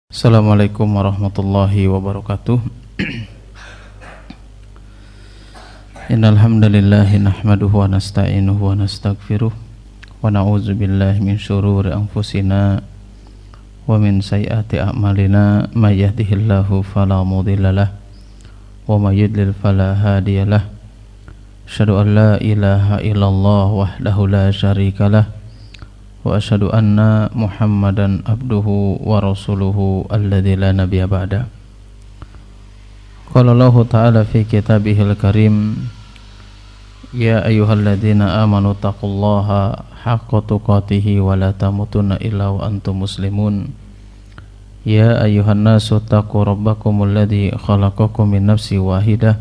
Assalamualaikum warahmatullahi wabarakatuh. Innal hamdalillah nahmaduhu wa nasta'inuhu wa nastaghfiruh wa na'udzu billahi min syururi anfusina wa min sayyiati a'malina may yahdihillahu fala mudhillalah wa may yudlil fala hadiyalah. Asyhadu an la ilaha illallah wahdahu la syarikalah wa asyhadu anna Muhammadan abduhu wa rasuluhu alladzi la nabiyya ba'da. Qala Allah ta'ala fi kitabihil karim, ya ayyuhalladzina amanu taqullaha haqqa tuqatih wa la tamutunna illa wa antum muslimun. Ya ayyuhan nasu taqu rabbakumul ladzi khalaqakum min nafsin wahidah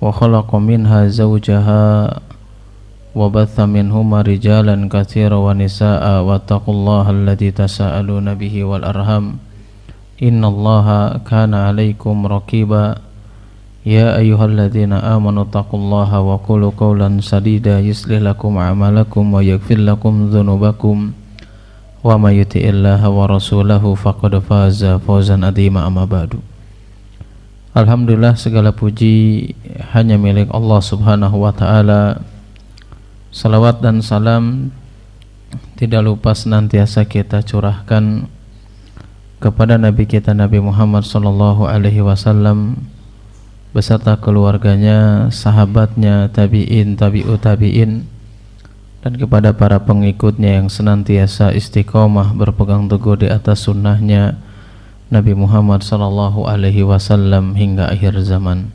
wa khalaqa minha zawjaha wa batha minhuma rijalan katsiran wa nisaa'a wattaqullaha alladzi tasaaluna bihi wal arham innallaha kana 'alaikum raqiba. Ya ayyuhalladzina amanu taqullaha wa qulu qawlan sadida yuslih lakum a'malakum wa yaghfir lakum dzunubakum wa may yuti'illaha wa rasulahu faqad faza fawzan 'azima. Amma ba'du. Alhamdulillah, segala puji hanya milik Allah Subhanahu wa taala. Salawat dan salam tidak lupa senantiasa kita curahkan kepada Nabi kita Nabi Muhammad sallallahu alaihi wasallam beserta keluarganya, sahabatnya, tabi'in, tabi'ut tabi'in, dan kepada para pengikutnya yang senantiasa istiqomah berpegang teguh di atas sunnahnya Nabi Muhammad sallallahu alaihi wasallam hingga akhir zaman.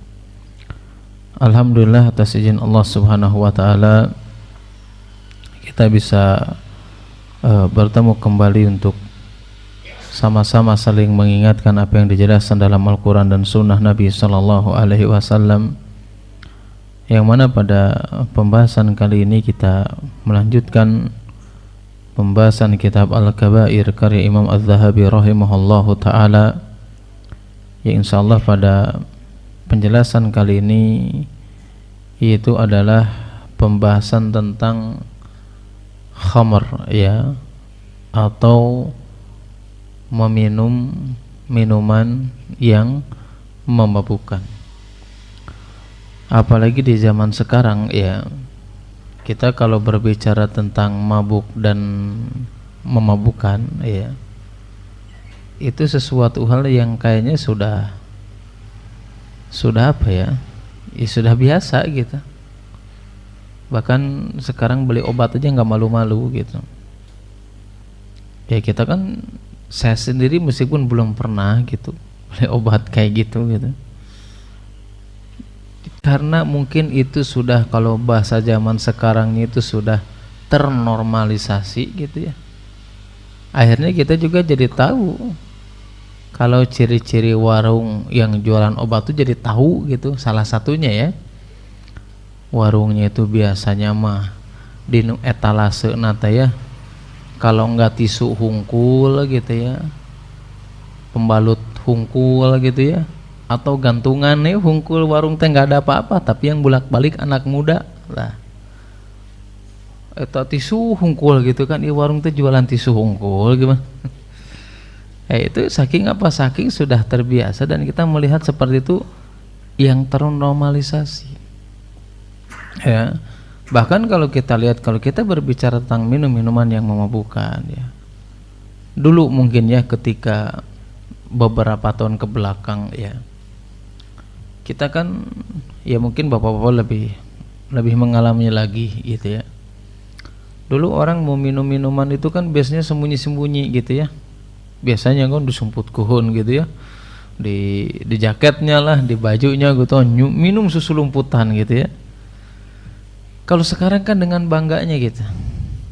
Alhamdulillah, atas izin Allah Subhanahu wa taala kita bisa bertemu kembali untuk sama-sama saling mengingatkan apa yang dijelaskan dalam Al-Quran dan Sunnah Nabi Sallallahu Alaihi Wasallam, yang mana pada pembahasan kali ini kita melanjutkan pembahasan kitab Al-Kabair karya Imam Az-Zahabi rahimahullahu ta'ala, yang insyaallah pada penjelasan kali ini itu adalah pembahasan tentang khamr, ya, atau meminum minuman yang memabukkan. Apalagi di zaman sekarang, ya, kita kalau berbicara tentang mabuk dan memabukkan, ya, itu sesuatu hal yang kayaknya sudah apa ya, sudah biasa gitu. Bahkan sekarang beli obat aja nggak malu-malu gitu. Ya kita kan, saya sendiri meskipun belum pernah gitu beli obat kayak gitu. Karena mungkin itu sudah, kalau bahasa zaman sekarang itu sudah ternormalisasi gitu ya. Akhirnya kita juga jadi tahu kalau ciri-ciri warung yang jualan obat itu, jadi tahu gitu. Salah satunya ya, warungnya itu biasanya mah di etalase nata ya, kalau enggak tisu hungkul gitu ya, pembalut hungkul gitu ya, atau gantungan nih hungkul, warung teh nggak ada apa-apa tapi yang bolak-balik anak muda lah, atau tisu hungkul gitu kan, di warung teh jualan tisu hungkul gimana. Itu saking apa, saking sudah terbiasa dan kita melihat seperti itu yang ternormalisasi. Ya, bahkan kalau kita lihat, kalau kita berbicara tentang minum-minuman yang memabukkan, ya, dulu mungkin ya, ketika beberapa tahun ke belakang ya, kita kan ya mungkin bapak-bapak lebih mengalaminya lagi gitu ya. Dulu orang mau minum minuman itu kan biasanya sembunyi-sembunyi gitu ya, biasanya kan disumput kuhun gitu ya, di jaketnya lah, di bajunya gitu, minum susu lumputan gitu ya. Kalau sekarang kan dengan bangganya gitu,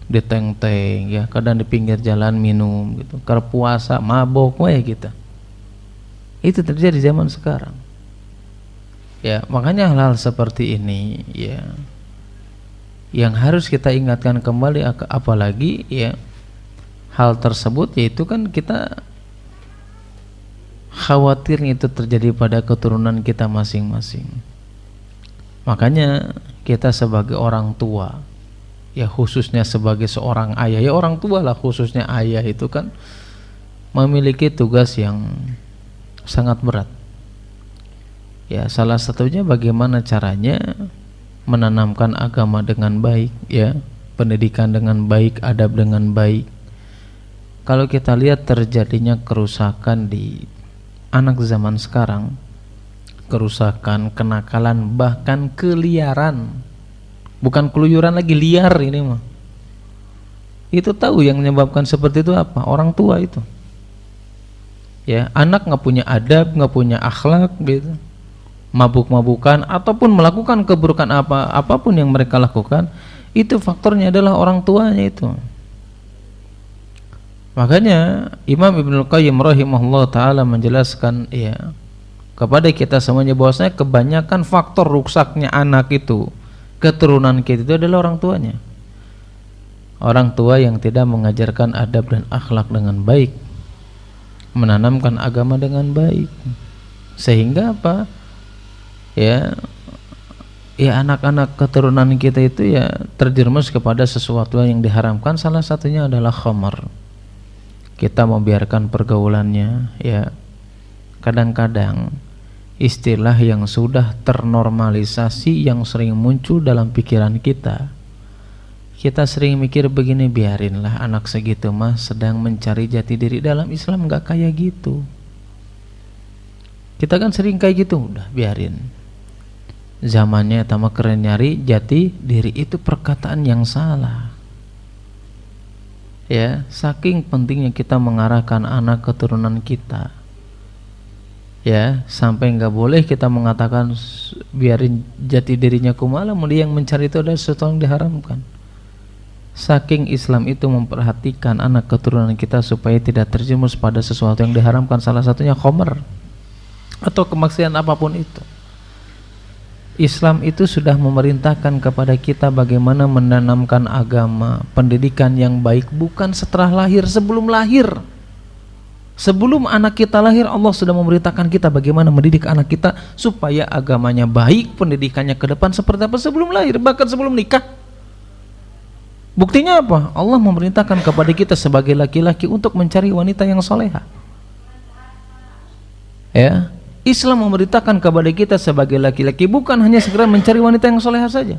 di teng-teng ya, kadang di pinggir jalan minum gitu, karena puasa mabok ya gitu. Itu terjadi zaman sekarang. Ya, makanya hal-hal seperti ini ya yang harus kita ingatkan kembali, apalagi ya hal tersebut, yaitu kan kita khawatir itu terjadi pada keturunan kita masing-masing. Makanya kita sebagai orang tua, ya khususnya sebagai seorang ayah, ya orang tua lah khususnya ayah, itu kan memiliki tugas yang sangat berat. Ya, salah satunya bagaimana caranya menanamkan agama dengan baik, ya, pendidikan dengan baik, adab dengan baik. Kalau kita lihat terjadinya kerusakan di anak zaman sekarang, kerusakan, kenakalan, bahkan keliaran, bukan keluyuran lagi, liar ini mah. Itu tahu yang menyebabkan seperti itu apa? Orang tua itu. Ya, anak nggak punya adab, nggak punya akhlak, gitu, mabuk-mabukan ataupun melakukan keburukan apapun yang mereka lakukan, itu faktornya adalah orang tuanya itu. Makanya Imam Ibnul Qayyim rahimahullah ta'ala menjelaskan, ya, kepada kita semuanya bahwasanya kebanyakan faktor rusaknya anak itu, keturunan kita itu adalah orang tuanya. Orang tua yang tidak mengajarkan adab dan akhlak dengan baik, menanamkan agama dengan baik, sehingga apa? Ya anak-anak keturunan kita itu ya terjerumus kepada sesuatu yang diharamkan. Salah satunya adalah khamar. Kita membiarkan pergaulannya, ya. Kadang-kadang istilah yang sudah ternormalisasi yang sering muncul dalam pikiran kita sering mikir begini, biarinlah anak segitu mah sedang mencari jati diri. Dalam Islam nggak kayak gitu. Kita kan sering kayak gitu, udah biarin. Zamannya tambah keren, nyari jati diri, itu perkataan yang salah. Ya, saking pentingnya kita mengarahkan anak keturunan kita, ya, sampai nggak boleh kita mengatakan biarin jati dirinya kumaha, dia yang mencari itu adalah sesuatu yang diharamkan. Saking Islam itu memperhatikan anak keturunan kita supaya tidak terjerumus pada sesuatu yang diharamkan, salah satunya khamar atau kemaksiatan apapun itu. Islam itu sudah memerintahkan kepada kita bagaimana menanamkan agama, pendidikan yang baik, bukan setelah lahir, sebelum lahir. Sebelum anak kita lahir, Allah sudah memerintahkan kita bagaimana mendidik anak kita supaya agamanya baik, pendidikannya ke depan seperti apa sebelum lahir, bahkan sebelum nikah. Buktinya apa? Allah memerintahkan kepada kita sebagai laki-laki untuk mencari wanita yang soleha. Ya, Islam memerintahkan kepada kita sebagai laki-laki bukan hanya segera mencari wanita yang soleha saja,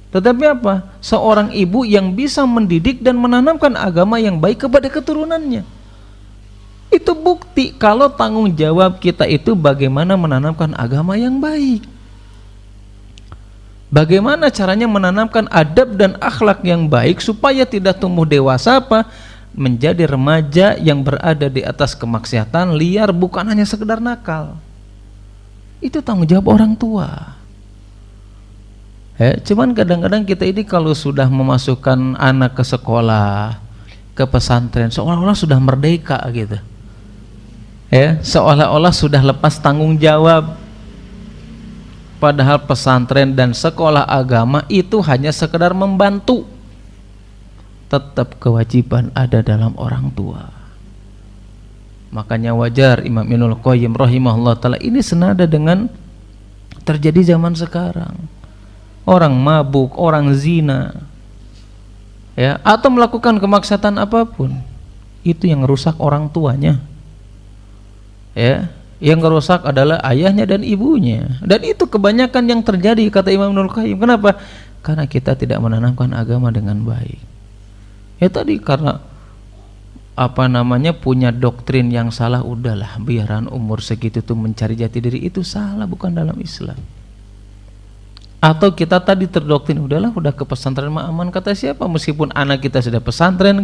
tetapi apa? Seorang ibu yang bisa mendidik dan menanamkan agama yang baik kepada keturunannya. Itu bukti kalau tanggung jawab kita itu bagaimana menanamkan agama yang baik. Bagaimana caranya menanamkan adab dan akhlak yang baik supaya tidak tumbuh dewasa apa? Menjadi remaja yang berada di atas kemaksiatan liar, bukan hanya sekedar nakal. Itu tanggung jawab orang tua. Cuman kadang-kadang kita ini kalau sudah memasukkan anak ke sekolah, ke pesantren, seolah-olah sudah merdeka gitu. Seolah-olah sudah lepas tanggung jawab. Padahal pesantren dan sekolah agama itu hanya sekedar membantu. Tetap kewajiban ada dalam orang tua. Makanya wajar Imam Ibnul Qayyim rahimahullah ta'ala ini senada dengan terjadi zaman sekarang. Orang mabuk, orang zina, ya, atau melakukan kemaksiatan apapun, itu yang rusak orang tuanya. Ya, yang rusak adalah ayahnya dan ibunya. Dan itu kebanyakan yang terjadi, kata Imam Ibnul Qayyim. Kenapa? Karena kita tidak menanamkan agama dengan baik. Ya tadi, karena punya doktrin yang salah, udahlah biaran umur segitu tuh mencari jati diri, itu salah, bukan dalam Islam. Atau kita tadi terdoktrin, udahlah udah ke pesantren mah aman, kata siapa? Meskipun anak kita sudah pesantren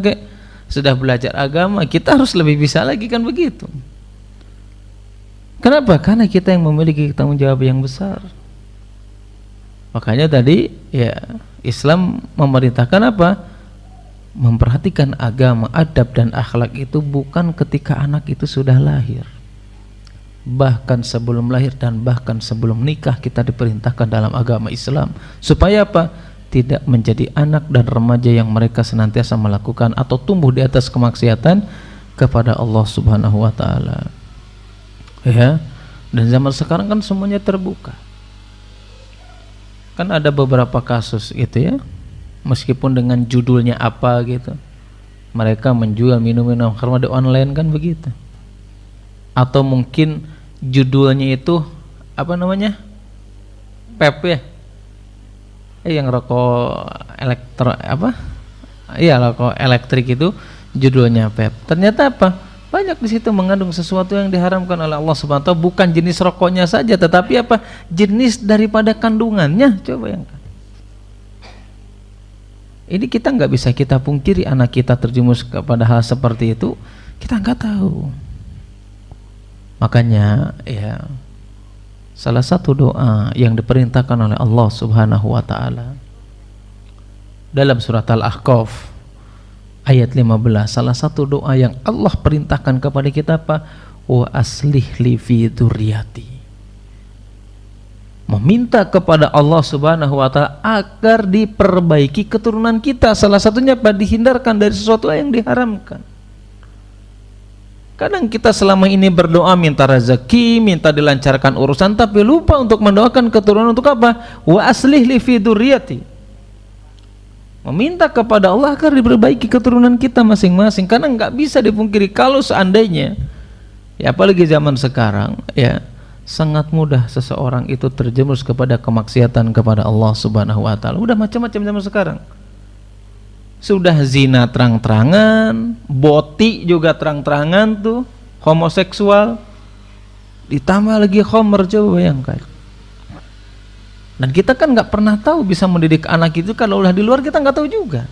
sudah belajar agama, kita harus lebih bisa lagi, kan begitu. Kenapa? Karena kita yang memiliki tanggung jawab yang besar. Makanya tadi ya Islam memerintahkan apa? Memperhatikan agama, adab dan akhlak itu bukan ketika anak itu sudah lahir. Bahkan sebelum lahir dan bahkan sebelum nikah kita diperintahkan dalam agama Islam. Supaya apa? Tidak menjadi anak dan remaja yang mereka senantiasa melakukan atau tumbuh di atas kemaksiatan kepada Allah Subhanahu wa taala. Ya, dan zaman sekarang kan semuanya terbuka. Kan ada beberapa kasus gitu ya, meskipun dengan judulnya apa gitu, mereka menjual minum-minum khamar di online kan begitu. Atau mungkin judulnya itu apa namanya? Vape ya. Yang rokok rokok elektrik itu judulnya vape. Ternyata apa? Banyak di situ mengandung sesuatu yang diharamkan oleh Allah Subhanahu wa taala, bukan jenis rokoknya saja tetapi apa? Jenis daripada kandungannya. Coba yang ini kita nggak bisa kita pungkiri, anak kita terjumus kepada hal seperti itu, kita nggak tahu. Makanya ya, salah satu doa yang diperintahkan oleh Allah Subhanahu wa taala dalam surat Al-Ahqaf ayat 15, salah satu doa yang Allah perintahkan kepada kita apa? Wa aslih li fi dzurriyyati. Meminta kepada Allah Subhanahu wa taala agar diperbaiki keturunan kita. Salah satunya apa? Dihindarkan dari sesuatu yang diharamkan. Kadang kita selama ini berdoa minta rezeki, minta dilancarkan urusan, tapi lupa untuk mendoakan keturunan. Untuk apa? Wa aslih li fi dzurriyyati. Meminta kepada Allah agar diperbaiki keturunan kita masing-masing. Karena nggak bisa dipungkiri kalau seandainya, ya apalagi zaman sekarang, ya sangat mudah seseorang itu terjerumus kepada kemaksiatan kepada Allah Subhanahu wa taala. Udah macam-macam zaman sekarang. Sudah zina terang-terangan, boti juga terang-terangan tuh, homoseksual, ditambah lagi khamr, coba bayangkan. Dan kita kan nggak pernah tahu bisa mendidik anak itu kalau udah di luar, kita nggak tahu juga.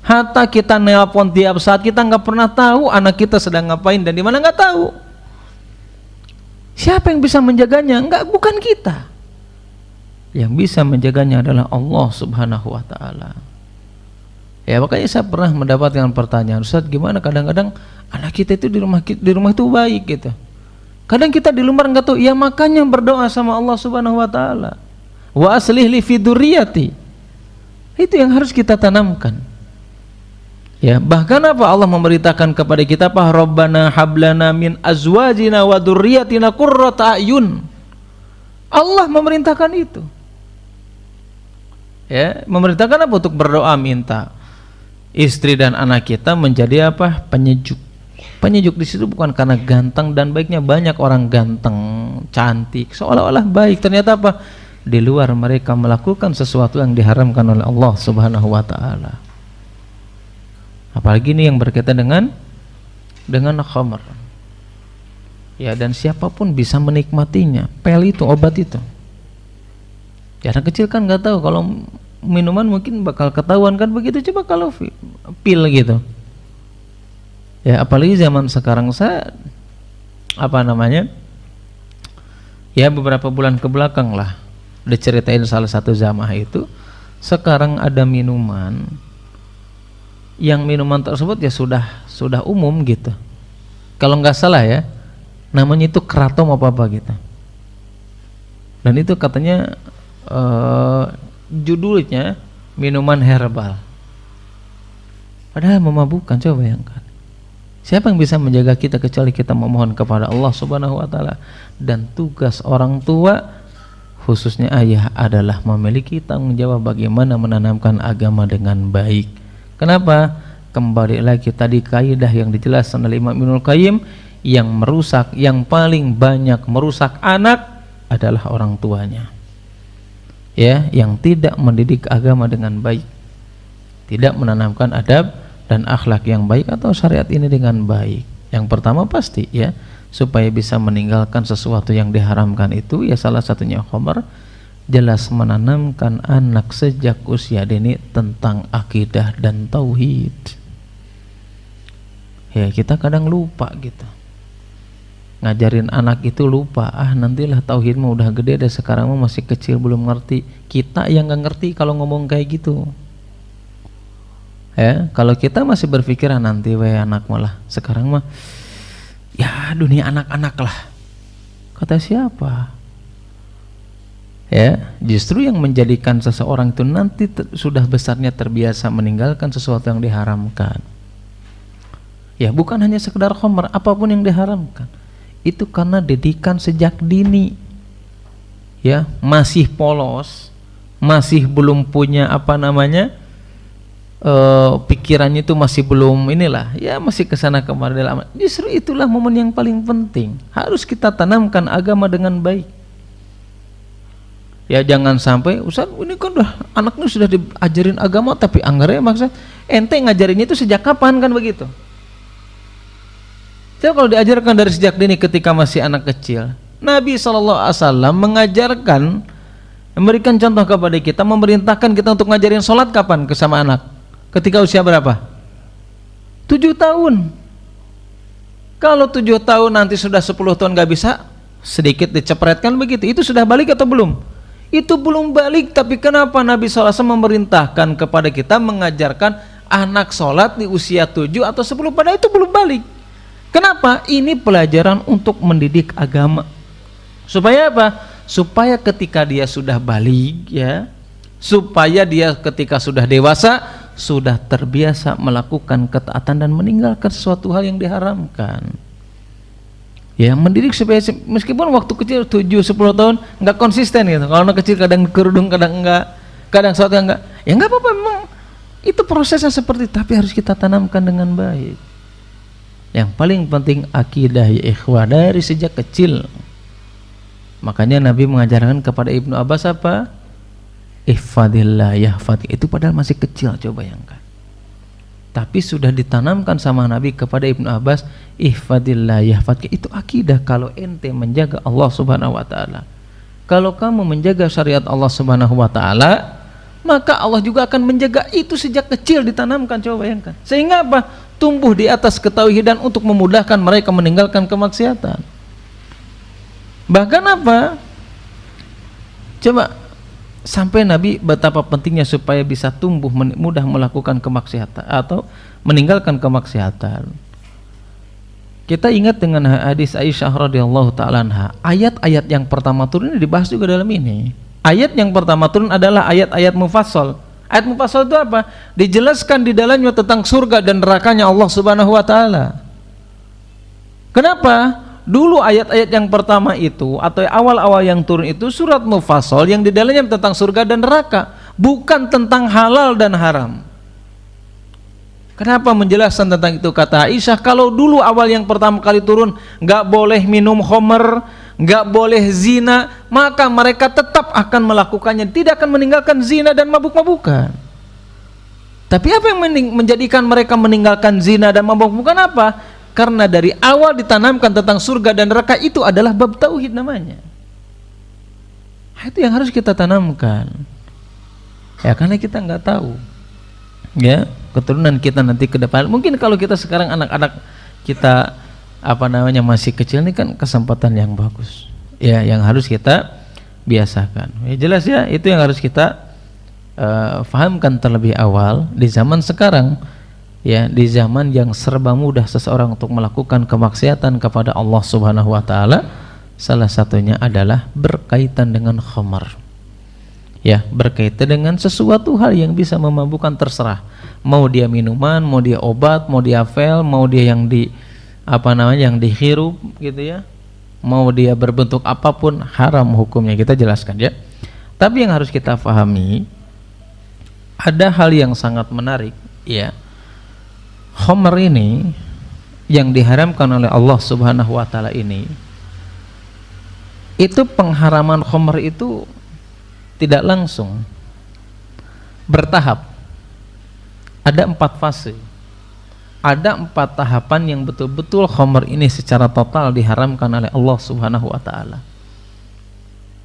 Hatta kita nelpon tiap saat, kita nggak pernah tahu anak kita sedang ngapain dan di mana, nggak tahu. Siapa yang bisa menjaganya? Bukan kita. Yang bisa menjaganya adalah Allah Subhanahu wa taala. Ya makanya saya pernah mendapatkan pertanyaan, Ustaz, gimana kadang-kadang anak kita itu di rumah itu baik gitu. Kadang kita di luar enggak tahu. Ya makanya berdoa sama Allah Subhanahu wa taala. Wa aslih li fi dzurriyyati. Itu yang harus kita tanamkan. Ya, bahkan apa Allah memberitakan kepada kita apa? Rabbana hablana min azwajina wa dzurriyyatina qurrata a'yun. Allah memerintahkan itu. Ya, memerintahkan apa? Untuk berdoa minta istri dan anak kita menjadi apa? Penyejuk. Penyejuk di situ bukan karena ganteng dan baiknya. Banyak orang ganteng, cantik, seolah-olah baik. Ternyata apa? Di luar mereka melakukan sesuatu yang diharamkan oleh Allah Subhanahu wa taala. Apalagi ini yang berkaitan dengan khamr. Ya, dan siapapun bisa menikmatinya. Pel itu, obat itu. Ya, anak kecil kan nggak tahu kalau minuman mungkin bakal ketahuan kan begitu. Coba kalau pil gitu. Ya, apalagi zaman sekarang ya beberapa bulan ke belakang lah diceritain salah satu jamaah itu, sekarang ada minuman yang minuman tersebut ya sudah umum gitu. Kalau nggak salah ya, namanya itu kratom apa gitu. Dan itu katanya judulnya minuman herbal. Padahal memabukkan, coba bayangkan. Siapa yang bisa menjaga kita kecuali kita memohon kepada Allah Subhanahu wa taala. Dan tugas orang tua, khususnya ayah, adalah memiliki tanggung jawab bagaimana menanamkan agama dengan baik. Kenapa? Kembali lagi tadi kaidah yang dijelaskan oleh Imam Ibnul Qayyim, yang paling banyak merusak anak adalah orang tuanya. Ya, yang tidak mendidik agama dengan baik, tidak menanamkan adab dan akhlak yang baik atau syariat ini dengan baik. Yang pertama pasti ya, supaya bisa meninggalkan sesuatu yang diharamkan itu ya salah satunya khamr, jelas menanamkan anak sejak usia dini tentang akidah dan tauhid. Ya, kita kadang lupa gitu. Ngajarin anak itu lupa, nantilah tauhidmu udah gede dan sekarang masih kecil belum ngerti. Kita yang nggak ngerti kalau ngomong kayak gitu. Ya, kalau kita masih berpikiran nanti anak malah, sekarang mah ya dunia anak-anak lah. Kata siapa? Ya, justru yang menjadikan seseorang itu nanti sudah besarnya terbiasa meninggalkan sesuatu yang diharamkan. Ya, bukan hanya sekedar khamr, apapun yang diharamkan. Itu karena didikan sejak dini. Ya, masih polos, masih belum punya pikirannya itu masih belum inilah, ya masih kesana kemari dalam. Justru itulah momen yang paling penting. Harus kita tanamkan agama dengan baik. Ya jangan sampai Ustaz ini kan udah anaknya sudah diajarin agama tapi anggarannya maksa ente ngajarinnya itu sejak kapan kan begitu. Coba kalau diajarkan dari sejak dini ketika masih anak kecil. Nabi SAW mengajarkan, memberikan contoh kepada kita, memerintahkan kita untuk ngajarin sholat kapan ke sama anak? Ketika usia berapa? 7 tahun. Kalau 7 tahun nanti sudah 10 tahun gak bisa, sedikit dicepretkan begitu, itu sudah balik atau belum? Itu belum balik, tapi kenapa Nabi SAW memerintahkan kepada kita mengajarkan anak sholat di usia 7 atau 10, padahal itu belum balik. Kenapa? Ini pelajaran untuk mendidik agama. Supaya apa? Supaya ketika dia sudah balik, ya, supaya dia ketika sudah dewasa sudah terbiasa melakukan ketaatan dan meninggalkan sesuatu hal yang diharamkan. Ya, mendidik supaya meskipun waktu kecil 7-10 tahun nggak konsisten gitu. Kalau anak kecil kadang kerudung, kadang enggak, kadang sesuatu enggak. Ya enggak apa-apa, memang itu prosesnya seperti itu, tapi harus kita tanamkan dengan baik. Yang paling penting akidah ya ikhwah dari sejak kecil. Makanya Nabi mengajarkan kepada Ibnu Abbas apa? Ihfadillah yahfadka. Itu padahal masih kecil, coba bayangkan. Tapi sudah ditanamkan sama Nabi kepada Ibnu Abbas, ihfadillah yahfadka. Itu akidah kalau ente menjaga Allah Subhanahu wa taala. Kalau kamu menjaga syariat Allah Subhanahu wa taala, maka Allah juga akan menjaga itu sejak kecil ditanamkan, coba bayangkan. Sehingga apa? Tumbuh di atas ketauhidan untuk memudahkan mereka meninggalkan kemaksiatan. Bahkan apa? Coba sampai Nabi betapa pentingnya supaya bisa tumbuh mudah melakukan kemaksiatan atau meninggalkan kemaksiatan. Kita ingat dengan hadis Aisyah radhiyallahu taala anha, ayat-ayat yang pertama turun ini dibahas juga dalam ini. Ayat yang pertama turun adalah ayat-ayat mufassal. Ayat mufassal itu apa? Dijelaskan di dalamnya tentang surga dan nerakanya Allah Subhanahu wa taala. Kenapa? Dulu ayat-ayat yang pertama itu atau awal-awal yang turun itu surat mufassal yang di dalamnya tentang surga dan neraka, bukan tentang halal dan haram. Kenapa menjelaskan tentang itu? Kata Aisyah, kalau dulu awal yang pertama kali turun nggak boleh minum khamr, nggak boleh zina, maka mereka tetap akan melakukannya, tidak akan meninggalkan zina dan mabuk-mabukan. Tapi apa yang menjadikan mereka meninggalkan zina dan mabuk-mabukan apa? Karena dari awal ditanamkan tentang surga dan neraka itu adalah bab tauhid namanya. Itu yang harus kita tanamkan. Ya karena kita nggak tahu, ya keturunan kita nanti ke depan. Mungkin kalau kita sekarang anak-anak kita apa namanya masih kecil ini kan kesempatan yang bagus. Ya yang harus kita biasakan. Ya jelas ya itu yang harus kita fahamkan terlebih awal di zaman sekarang. Ya, di zaman yang serba mudah seseorang untuk melakukan kemaksiatan kepada Allah Subhanahu wa taala, salah satunya adalah berkaitan dengan khamar. Ya, berkaitan dengan sesuatu hal yang bisa memabukkan, terserah. Mau dia minuman, mau dia obat, mau dia vel, mau dia yang di apa namanya yang dihirup gitu ya. Mau dia berbentuk apapun, haram hukumnya, kita jelaskan ya. Tapi yang harus kita pahami ada hal yang sangat menarik ya. Khamr ini yang diharamkan oleh Allah Subhanahu wa taala ini, itu pengharaman khamr itu tidak langsung, bertahap. Ada 4 fase. Ada 4 tahapan yang betul-betul khamr ini secara total diharamkan oleh Allah Subhanahu wa taala.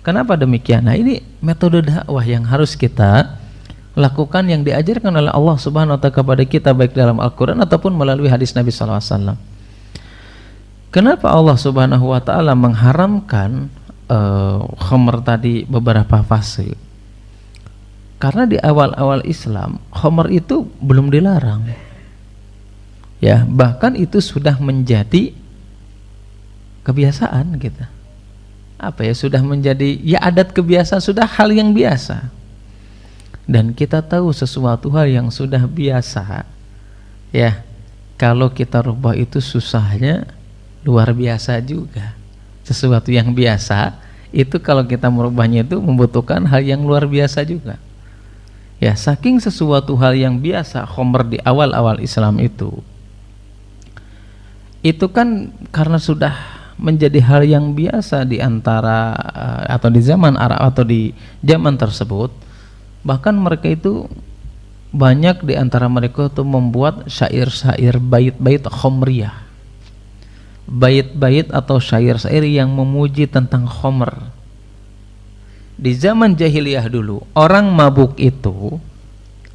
Kenapa demikian? Nah, ini metode dakwah yang harus kita lakukan, yang diajarkan oleh Allah Subhanahu wa taala kepada kita baik dalam Al-Qur'an ataupun melalui hadis Nabi sallallahu alaihi wasallam. Kenapa Allah Subhanahu wa taala mengharamkan khamr tadi beberapa fase? Karena di awal-awal Islam khamr itu belum dilarang. Ya, bahkan itu sudah menjadi kebiasaan kita. Apa ya, sudah menjadi ya adat kebiasaan, sudah hal yang biasa. Dan kita tahu sesuatu hal yang sudah biasa, ya kalau kita rubah itu susahnya luar biasa juga. Sesuatu yang biasa itu kalau kita merubahnya itu membutuhkan hal yang luar biasa juga. Ya, saking sesuatu hal yang biasa khamr di awal-awal Islam itu kan karena sudah menjadi hal yang biasa di antara atau di zaman Arab atau di zaman tersebut, bahkan mereka itu banyak di antara mereka itu membuat syair-syair bait-bait khamriyah, bait-bait atau syair-syair yang memuji tentang khamr. Di zaman jahiliyah dulu, orang mabuk itu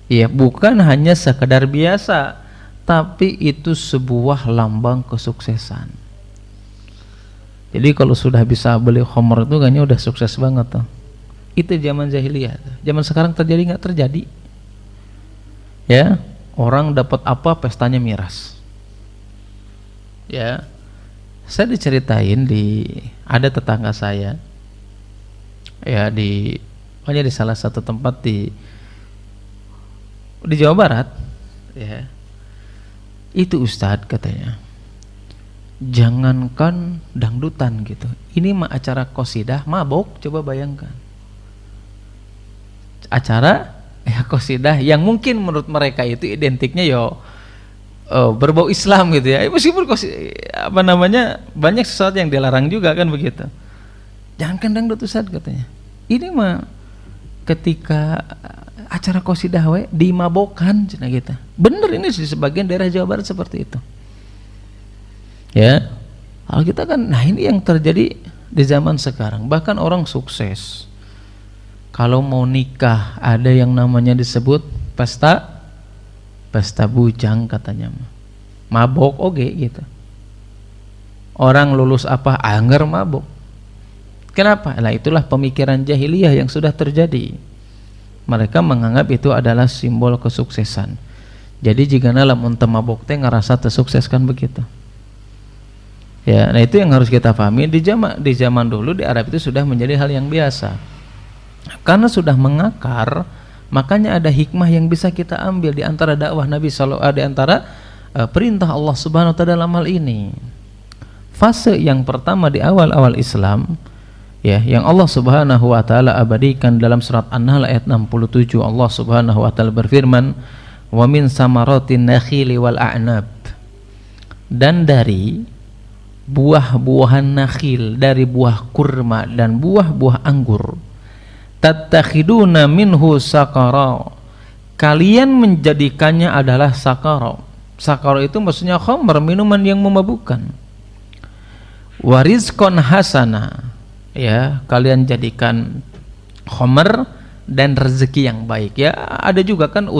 ya bukan hanya sekedar biasa, tapi itu sebuah lambang kesuksesan. Jadi kalau sudah bisa beli khamr itu kayaknya udah sukses banget tuh. Itu zaman jahiliyah. Zaman sekarang terjadi nggak terjadi? Ya, orang dapat apa pestanya miras. Ya, saya diceritain ada tetangga saya. Ya pokoknya di salah satu tempat di Jawa Barat, ya. Itu ustadz katanya, jangankan dangdutan gitu, ini mah acara qasidah mabok, coba bayangkan. Acara qasidah yang mungkin menurut mereka itu identiknya berbau Islam gitu ya. Meskipun banyak sesuatu yang dilarang juga kan begitu. Jangankan dangdut ustadz katanya. Ini mah ketika acara qasidah dimabokan cina kita. Bener, ini di sebagian daerah Jawa Barat seperti itu. Ya. Kalau kita kan, nah ini yang terjadi di zaman sekarang. Bahkan orang sukses, kalau mau nikah ada yang namanya disebut pesta bujang katanya. Mabok oge gitu. Orang lulus apa anger mabok. Kenapa? Nah itulah pemikiran jahiliyah yang sudah terjadi. Mereka menganggap itu adalah simbol kesuksesan. Jadi jika lamun teu mabok teh ngerasa tersukses kan begitu. Ya, nah itu yang harus kita pahami. Di zaman dulu di Arab itu sudah menjadi hal yang biasa. Karena sudah mengakar, makanya ada hikmah yang bisa kita ambil di antara dakwah Nabi sallallahu alaihi wasallam, di antara perintah Allah Subhanahu wa taala dalam hal ini. Fase yang pertama di awal-awal Islam, ya, yang Allah Subhanahu wa taala abadikan dalam surat An-Nahl ayat 67, Allah Subhanahu wa taala berfirman, "Wa min samaratin nakhili wal a'nab." Dan dari buah-buahan nakhil, dari buah kurma dan buah-buah anggur, tattakhiduna minhu sakara, kalian menjadikannya adalah sakara. Sakara itu maksudnya khamr, minuman yang memabukkan. Warizqan hasana, ya, kalian jadikan khamr dan rezeki yang baik. Ya, ada juga kan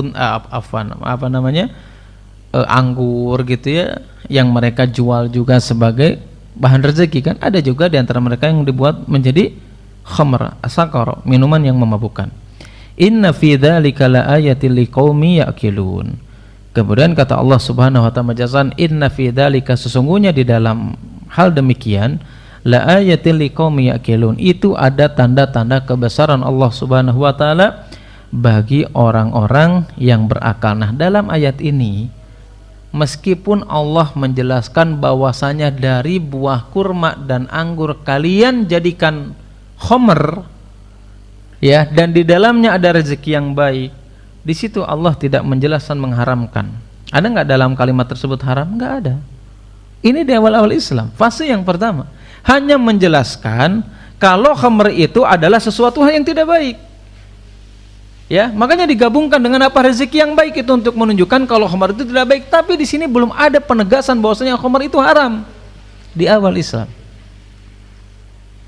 anggur gitu ya, yang mereka jual juga sebagai bahan rezeki kan. Ada juga di antara mereka yang dibuat menjadi khamr, sakar, minuman yang memabukkan. Inna fi dzalika laayatil liqaumi yaqilun. Kemudian kata Allah Subhanahu wa taala majazan, inna fi dzalika, sesungguhnya di dalam hal demikian, laayatil liqaumi yaqilun, itu ada tanda-tanda kebesaran Allah Subhanahu wa taala bagi orang-orang yang berakal. Nah, dalam ayat ini meskipun Allah menjelaskan bahwasanya dari buah kurma dan anggur kalian jadikan khamr, ya, dan di dalamnya ada rezeki yang baik, di situ Allah tidak menjelaskan mengharamkan. Ada nggak dalam kalimat tersebut haram? Nggak ada. Ini di awal-awal Islam, fase yang pertama, hanya menjelaskan kalau khamr itu adalah sesuatu hal yang tidak baik. Ya, makanya digabungkan dengan apa, rezeki yang baik itu untuk menunjukkan kalau khamr itu tidak baik. Tapi di sini belum ada penegasan bahwasanya khamr itu haram di awal Islam.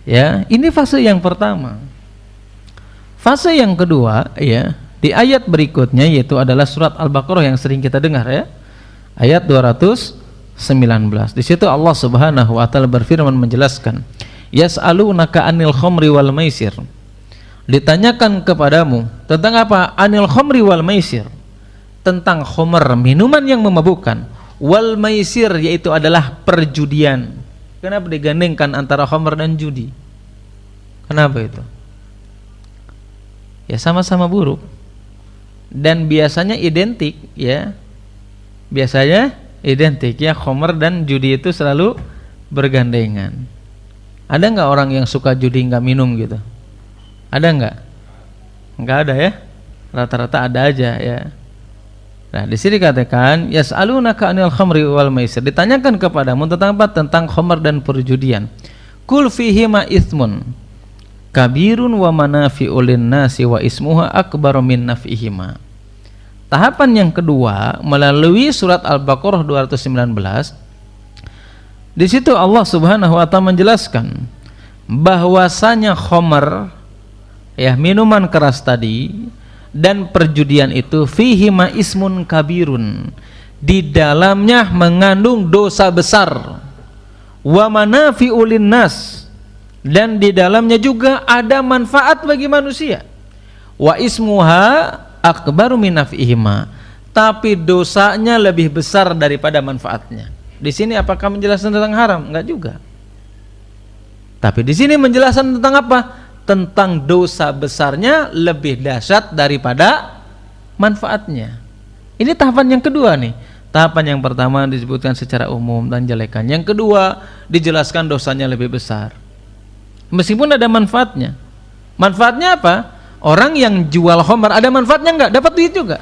Ya, ini fase yang pertama. Fase yang kedua, ya, di ayat berikutnya yaitu adalah surat Al-Baqarah yang sering kita dengar, ya. Ayat 219. Di situ Allah Subhanahu wa taala berfirman menjelaskan, "Yas'alunaka 'anil khamri wal maisir." Ditanyakan kepadamu tentang apa? Anil khamri wal maisir, tentang khamr, minuman yang memabukkan, wal maisir, yaitu adalah perjudian. Kenapa digandengkan antara khamr dan judi? Kenapa itu? Ya, sama-sama buruk dan biasanya identik, ya. Biasanya identik, ya, khamr dan judi itu selalu bergandengan. Ada nggak orang yang suka judi nggak minum gitu? Ada nggak? Nggak ada, ya. rata-rata ada aja ya. Nah, di sini dikatakan yas'alunaka 'anil khamri wal maisir. Ditanyakan kepadamu tentang apa? Tentang khamr dan perjudian. Qul fihima itsmun kabirun wa manafi'u lin-nasi wa ismuha akbaru min naf'ihima. Tahapan yang kedua melalui surat Al-Baqarah 219. Di situ Allah Subhanahu wa taala menjelaskan bahwasanya khamr ya, minuman keras tadi dan perjudian itu fihi ma ismun kabirun, di dalamnya mengandung dosa besar, wa manafi'u linnas, dan di dalamnya juga ada manfaat bagi manusia, wa ismuha akbaru min naf'ihima, tapi dosanya lebih besar daripada manfaatnya. Di sini apakah menjelaskan tentang haram? Enggak juga. Tapi di sini menjelaskan tentang apa? Tentang dosa besarnya lebih dahsyat daripada manfaatnya. Ini tahapan yang kedua nih. Tahapan yang pertama disebutkan secara umum dan jelekan. Yang kedua dijelaskan dosanya lebih besar, meskipun ada manfaatnya. Manfaatnya apa? Orang yang jual khamr ada manfaatnya enggak? Dapat duit juga.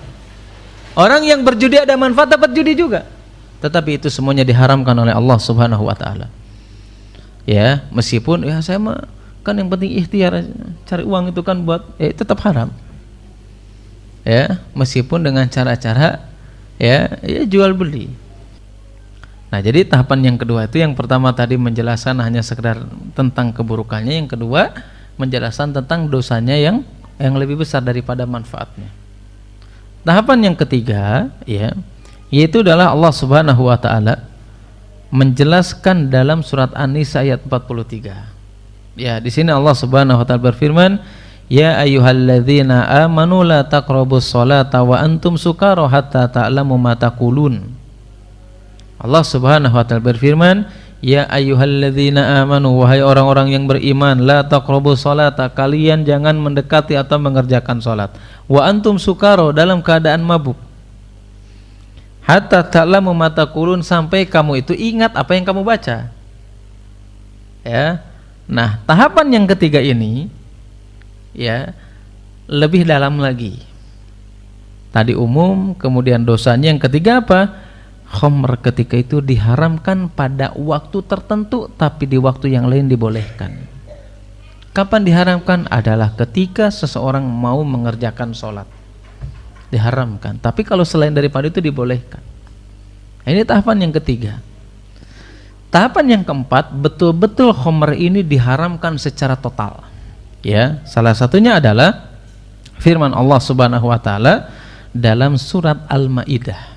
Orang yang berjudi ada manfaat, dapat judi juga. Tetapi itu semuanya diharamkan oleh Allah Subhanahu wa taala. Ya, meskipun ya saya mah kan yang penting ikhtiar, cari uang itu kan buat tetap haram. Ya, meskipun dengan cara-cara ya jual beli. Nah, jadi tahapan yang kedua itu, yang pertama tadi menjelaskan hanya sekedar tentang keburukannya, yang kedua menjelaskan tentang dosanya yang lebih besar daripada manfaatnya. Tahapan yang ketiga ya, yaitu adalah Allah Subhanahu wa taala menjelaskan dalam surat An-Nisa ayat 43. Ya, di sini Allah Subhanahu wa taala berfirman, "Ya ayyuhalladzina amanu la taqrabus sholata wa antum sukara hatta ta'lamu ma taqulun." Allah Subhanahu wa taala berfirman, "Ya ayyuhalladzina amanu, wahai orang-orang yang beriman, la taqrabus sholata, kalian jangan mendekati atau mengerjakan salat, wa antum sukara, dalam keadaan mabuk. Hatta ta'lamu ma taqulun, sampai kamu itu ingat apa yang kamu baca." Ya. Nah, tahapan yang ketiga ini ya lebih dalam lagi. Tadi umum, kemudian dosanya. Yang ketiga apa? Khamr ketika itu diharamkan pada waktu tertentu, tapi di waktu yang lain dibolehkan. Kapan diharamkan? Adalah ketika seseorang mau mengerjakan sholat, diharamkan. Tapi kalau selain daripada itu dibolehkan. Ini tahapan yang ketiga. Tahapan yang keempat, betul-betul khamr ini diharamkan secara total. Ya, salah satunya adalah firman Allah Subhanahu wa taala dalam surat Al-Maidah.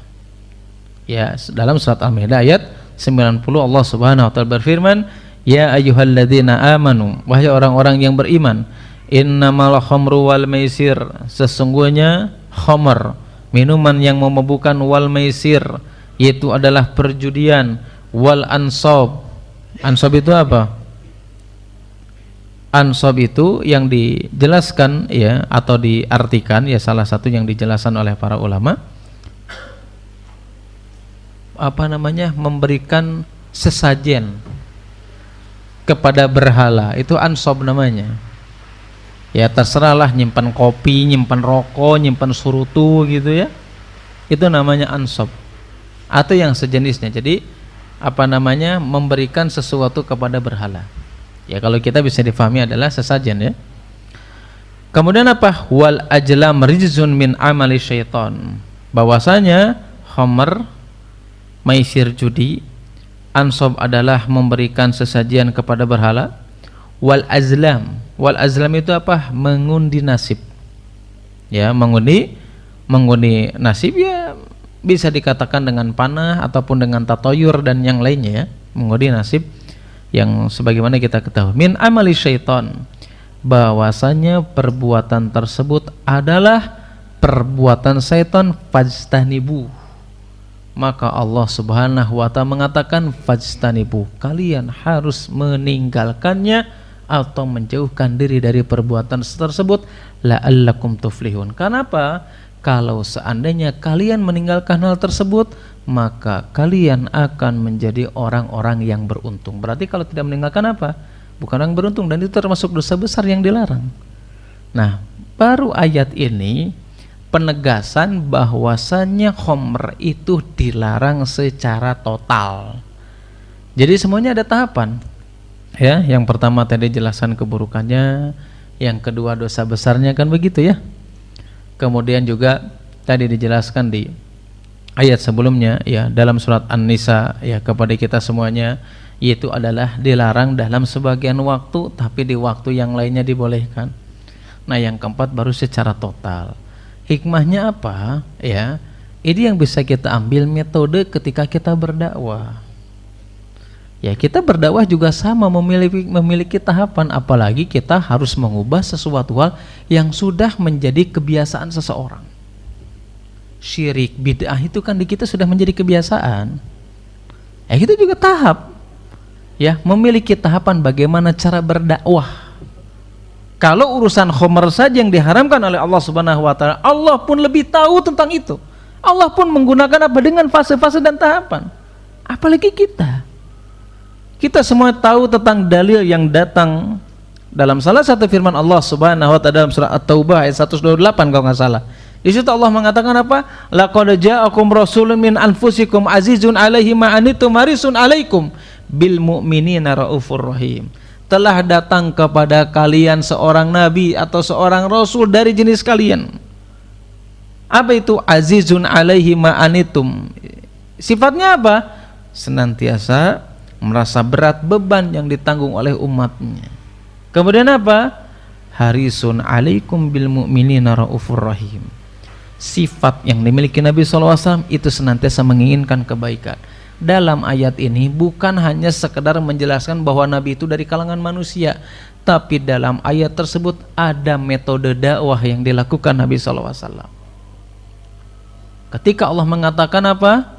Ya, dalam surat Al-Maidah ayat 90 Allah Subhanahu wa taala berfirman, "Ya ayyuhalladzina amanu, wahai orang-orang yang beriman, innamal khamru wal maisir, sesungguhnya khamr, minuman yang memabukkan, wal maisir, yaitu adalah perjudian, wal ansab." Ansab itu apa? Ansab itu yang dijelaskan ya, atau diartikan ya, salah satu yang dijelaskan oleh para ulama, apa namanya, memberikan sesajen kepada berhala, itu ansab namanya. Ya terserahlah, nyimpan kopi, nyimpan rokok, nyimpan surutu gitu ya, itu namanya ansab atau yang sejenisnya. Jadi apa namanya, memberikan sesuatu kepada berhala. Ya kalau kita bisa difahami adalah sesajen ya. Kemudian apa? Wal ajlam rijzun min amali syaitan, bahwasanya khamr, maisir, judi, ansab adalah memberikan sesajian kepada berhala. Wal azlam, wal azlam itu apa? Mengundi nasib. Ya, mengundi nasib ya, bisa dikatakan dengan panah ataupun dengan tatoyur dan yang lainnya ya, mengundi nasib yang sebagaimana kita ketahui. Min amali syaitan, bahwasanya perbuatan tersebut adalah perbuatan syaitan. Fajtanibu, maka Allah Subhanahu wa ta'ala mengatakan fajtanibu, kalian harus meninggalkannya atau menjauhkan diri dari perbuatan tersebut, la'allakum tuflihun. Kenapa? Kalau seandainya kalian meninggalkan hal tersebut, maka kalian akan menjadi orang-orang yang beruntung. Berarti kalau tidak meninggalkan apa? Bukan orang beruntung, dan itu termasuk dosa besar yang dilarang. Nah, baru ayat ini penegasan bahwasannya khamr itu dilarang secara total. Jadi semuanya ada tahapan. Ya, yang pertama tadi jelaskan keburukannya, yang kedua dosa besarnya, kan begitu ya. Kemudian juga tadi dijelaskan di ayat sebelumnya ya, dalam surat An-Nisa ya, kepada kita semuanya, yaitu adalah dilarang dalam sebagian waktu, tapi di waktu yang lainnya dibolehkan. Nah, yang keempat baru secara total. Hikmahnya apa ya? Ini yang bisa kita ambil metode ketika kita berdakwah. Ya, kita berdakwah juga sama, memiliki tahapan, apalagi kita harus mengubah sesuatu hal yang sudah menjadi kebiasaan seseorang. Syirik, bid'ah itu kan di kita sudah menjadi kebiasaan. Ya, kita juga tahap. Ya, memiliki tahapan bagaimana cara berdakwah. Kalau urusan khamr saja yang diharamkan oleh Allah Subhanahu wa taala, Allah pun lebih tahu tentang itu. Allah pun menggunakan apa? Dengan fase-fase dan tahapan. Apalagi kita. Kita semua tahu tentang dalil yang datang dalam salah satu firman Allah Subhanahu wa taala dalam surah At-Taubah ayat 128 kalau enggak salah. Di situ Allah mengatakan apa? Laqad ja'akum rasulun min anfusikum azizun 'alaihi ma anittum harisun 'alaikum bil mu'minina raufur rahim. Telah datang kepada kalian seorang nabi atau seorang rasul dari jenis kalian. Apa itu azizun 'alaihi ma anittum? Sifatnya apa? Senantiasa merasa berat beban yang ditanggung oleh umatnya. Kemudian apa? Harisun 'alaikum bil mu'minina raufur rahim. Sifat yang dimiliki Nabi SAW itu senantiasa menginginkan kebaikan. Dalam ayat ini bukan hanya sekedar menjelaskan bahwa Nabi itu dari kalangan manusia, tapi dalam ayat tersebut ada metode dakwah yang dilakukan Nabi SAW. Ketika Allah mengatakan apa?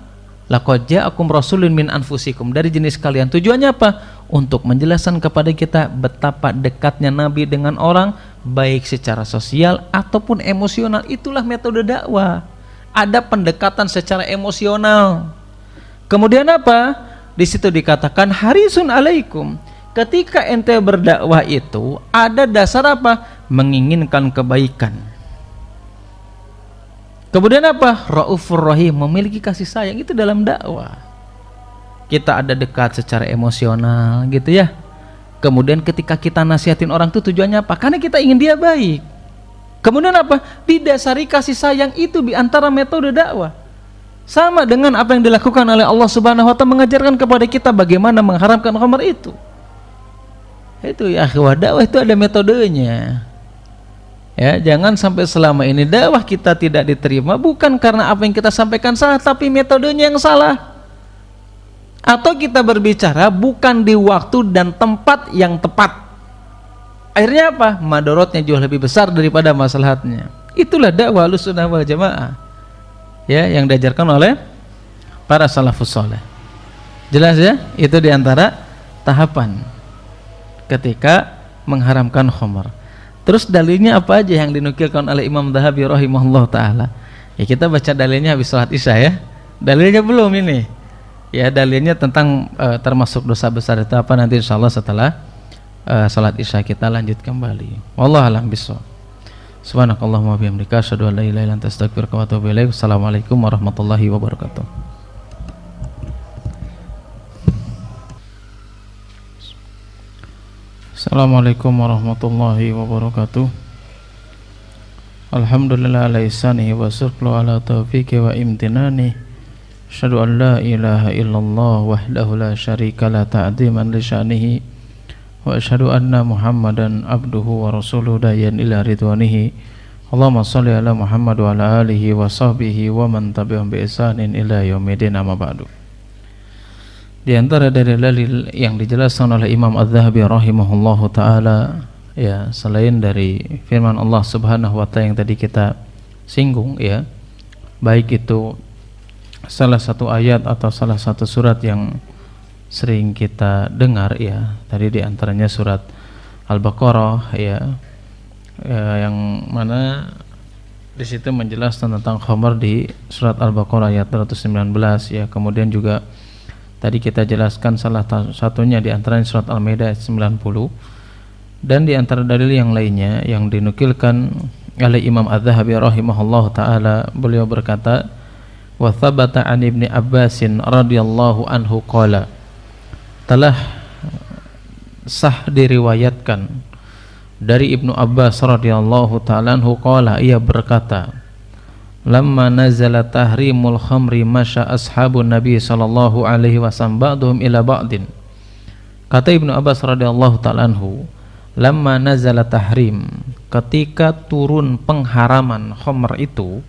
Laqad ja'akum rasulun min anfusikum, dari jenis kalian. Tujuannya apa? Untuk menjelaskan kepada kita betapa dekatnya Nabi dengan orang, baik secara sosial ataupun emosional. Itulah metode dakwah. Ada pendekatan secara emosional. Kemudian apa? Di situ dikatakan harisun alaikum. Ketika ente berdakwah itu ada dasar apa? Menginginkan kebaikan. Kemudian apa? Raufur rahim, memiliki kasih sayang. Itu dalam dakwah. Kita ada dekat secara emosional gitu ya. Kemudian ketika kita nasihatin orang itu tujuannya apa? Karena kita ingin dia baik. Kemudian apa? Didasari kasih sayang. Itu di antara metode dakwah. Sama dengan apa yang dilakukan oleh Allah Subhanahu wa taala, mengajarkan kepada kita bagaimana mengharamkan khamr itu. Itu ya, dakwah itu ada metodenya. Ya, jangan sampai selama ini dakwah kita tidak diterima bukan karena apa yang kita sampaikan salah, tapi metodenya yang salah. Atau kita berbicara bukan di waktu dan tempat yang tepat. Akhirnya apa? Madorotnya jauh lebih besar daripada maslahatnya. Itulah dakwah Ahlussunnah wal Jamaah. Ya, yang diajarkan oleh para salafus saleh. Jelas ya? Itu diantara tahapan ketika mengharamkan khamr. Terus dalilnya apa aja yang dinukilkan oleh Imam Dhahabi rahimahullah ta'ala? Ya, kita baca dalilnya habis sholat isya ya. Dalilnya belum ini. Ya, dalilnya tentang termasuk dosa besar itu apa, nanti insyaallah setelah sholat isya kita lanjut kembali. Wallahu a'lam bishawab. Subhanakallahumma bihamdika asyhadu an la ilaha illa anta astaghfiruka wa atubu ilaik. Assalamualaikum warahmatullahi wabarakatuh. Assalamualaikum warahmatullahi wabarakatuh. Alhamdulillah ala ihsanihi wa syukru ala taufiqi wa imtinani. Asyhadu an la ilaha illallah wahdahu la syarika la ta'dziman li sya'nihi wa asyhadu anna Muhammadan abduhu wa rasuluhu dayan ila ridwanihi. Allahumma shalli ala Muhammad wa ala alihi wa sahbihi wa man tabi'ahum bi ihsanin ila yaumil amma ba'du. Di antara dari dalil yang dijelaskan oleh Imam Az-Zahabi rahimahullahu taala, ya, selain dari firman Allah Subhanahu wa taala yang tadi kita singgung ya, baik itu salah satu ayat atau salah satu surat yang sering kita dengar ya, tadi di antaranya surat Al-Baqarah ya, yang mana di situ menjelaskan tentang khamr di surat Al-Baqarah ayat 119 ya. Kemudian juga tadi kita jelaskan salah satunya di antaranya surat Al-Maidah ayat 90. Dan di antara dalil yang lainnya yang dinukilkan oleh Imam Az-Zahabi rahimahullahu taala, beliau berkata, wa thabata an Ibnu Abbasin radhiyallahu anhu qala, telah sah diriwayatkan dari Ibnu Abbas radhiyallahu taala anhu qala, ia berkata, lamma nazala tahrimul khamri masya ashabun nabi sallallahu alaihi wasallam ba'dhum ila ba'din. Kata Ibnu Abbas radhiyallahu taala anhu, lamma nazala tahrim, ketika turun pengharaman khamr itu,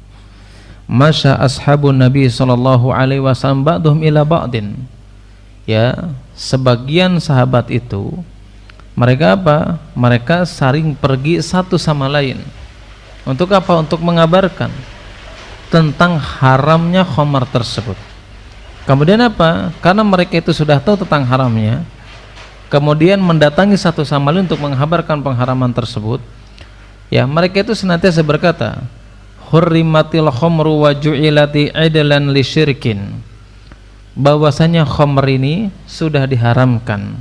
masya ashabun nabi sallallahu alaihi wasallam ba'dhum ila ba'din, ya, sebagian sahabat itu mereka apa? Mereka saling pergi satu sama lain. Untuk apa? Untuk mengabarkan tentang haramnya khamar tersebut. Kemudian apa? Karena mereka itu sudah tahu tentang haramnya, kemudian mendatangi satu sama lain untuk menghabarkan pengharaman tersebut. Ya, mereka itu senantiasa berkata, hurrimatil khamru wa ju'ilati idlan lisyirkin, bahwasanya khamr ini sudah diharamkan,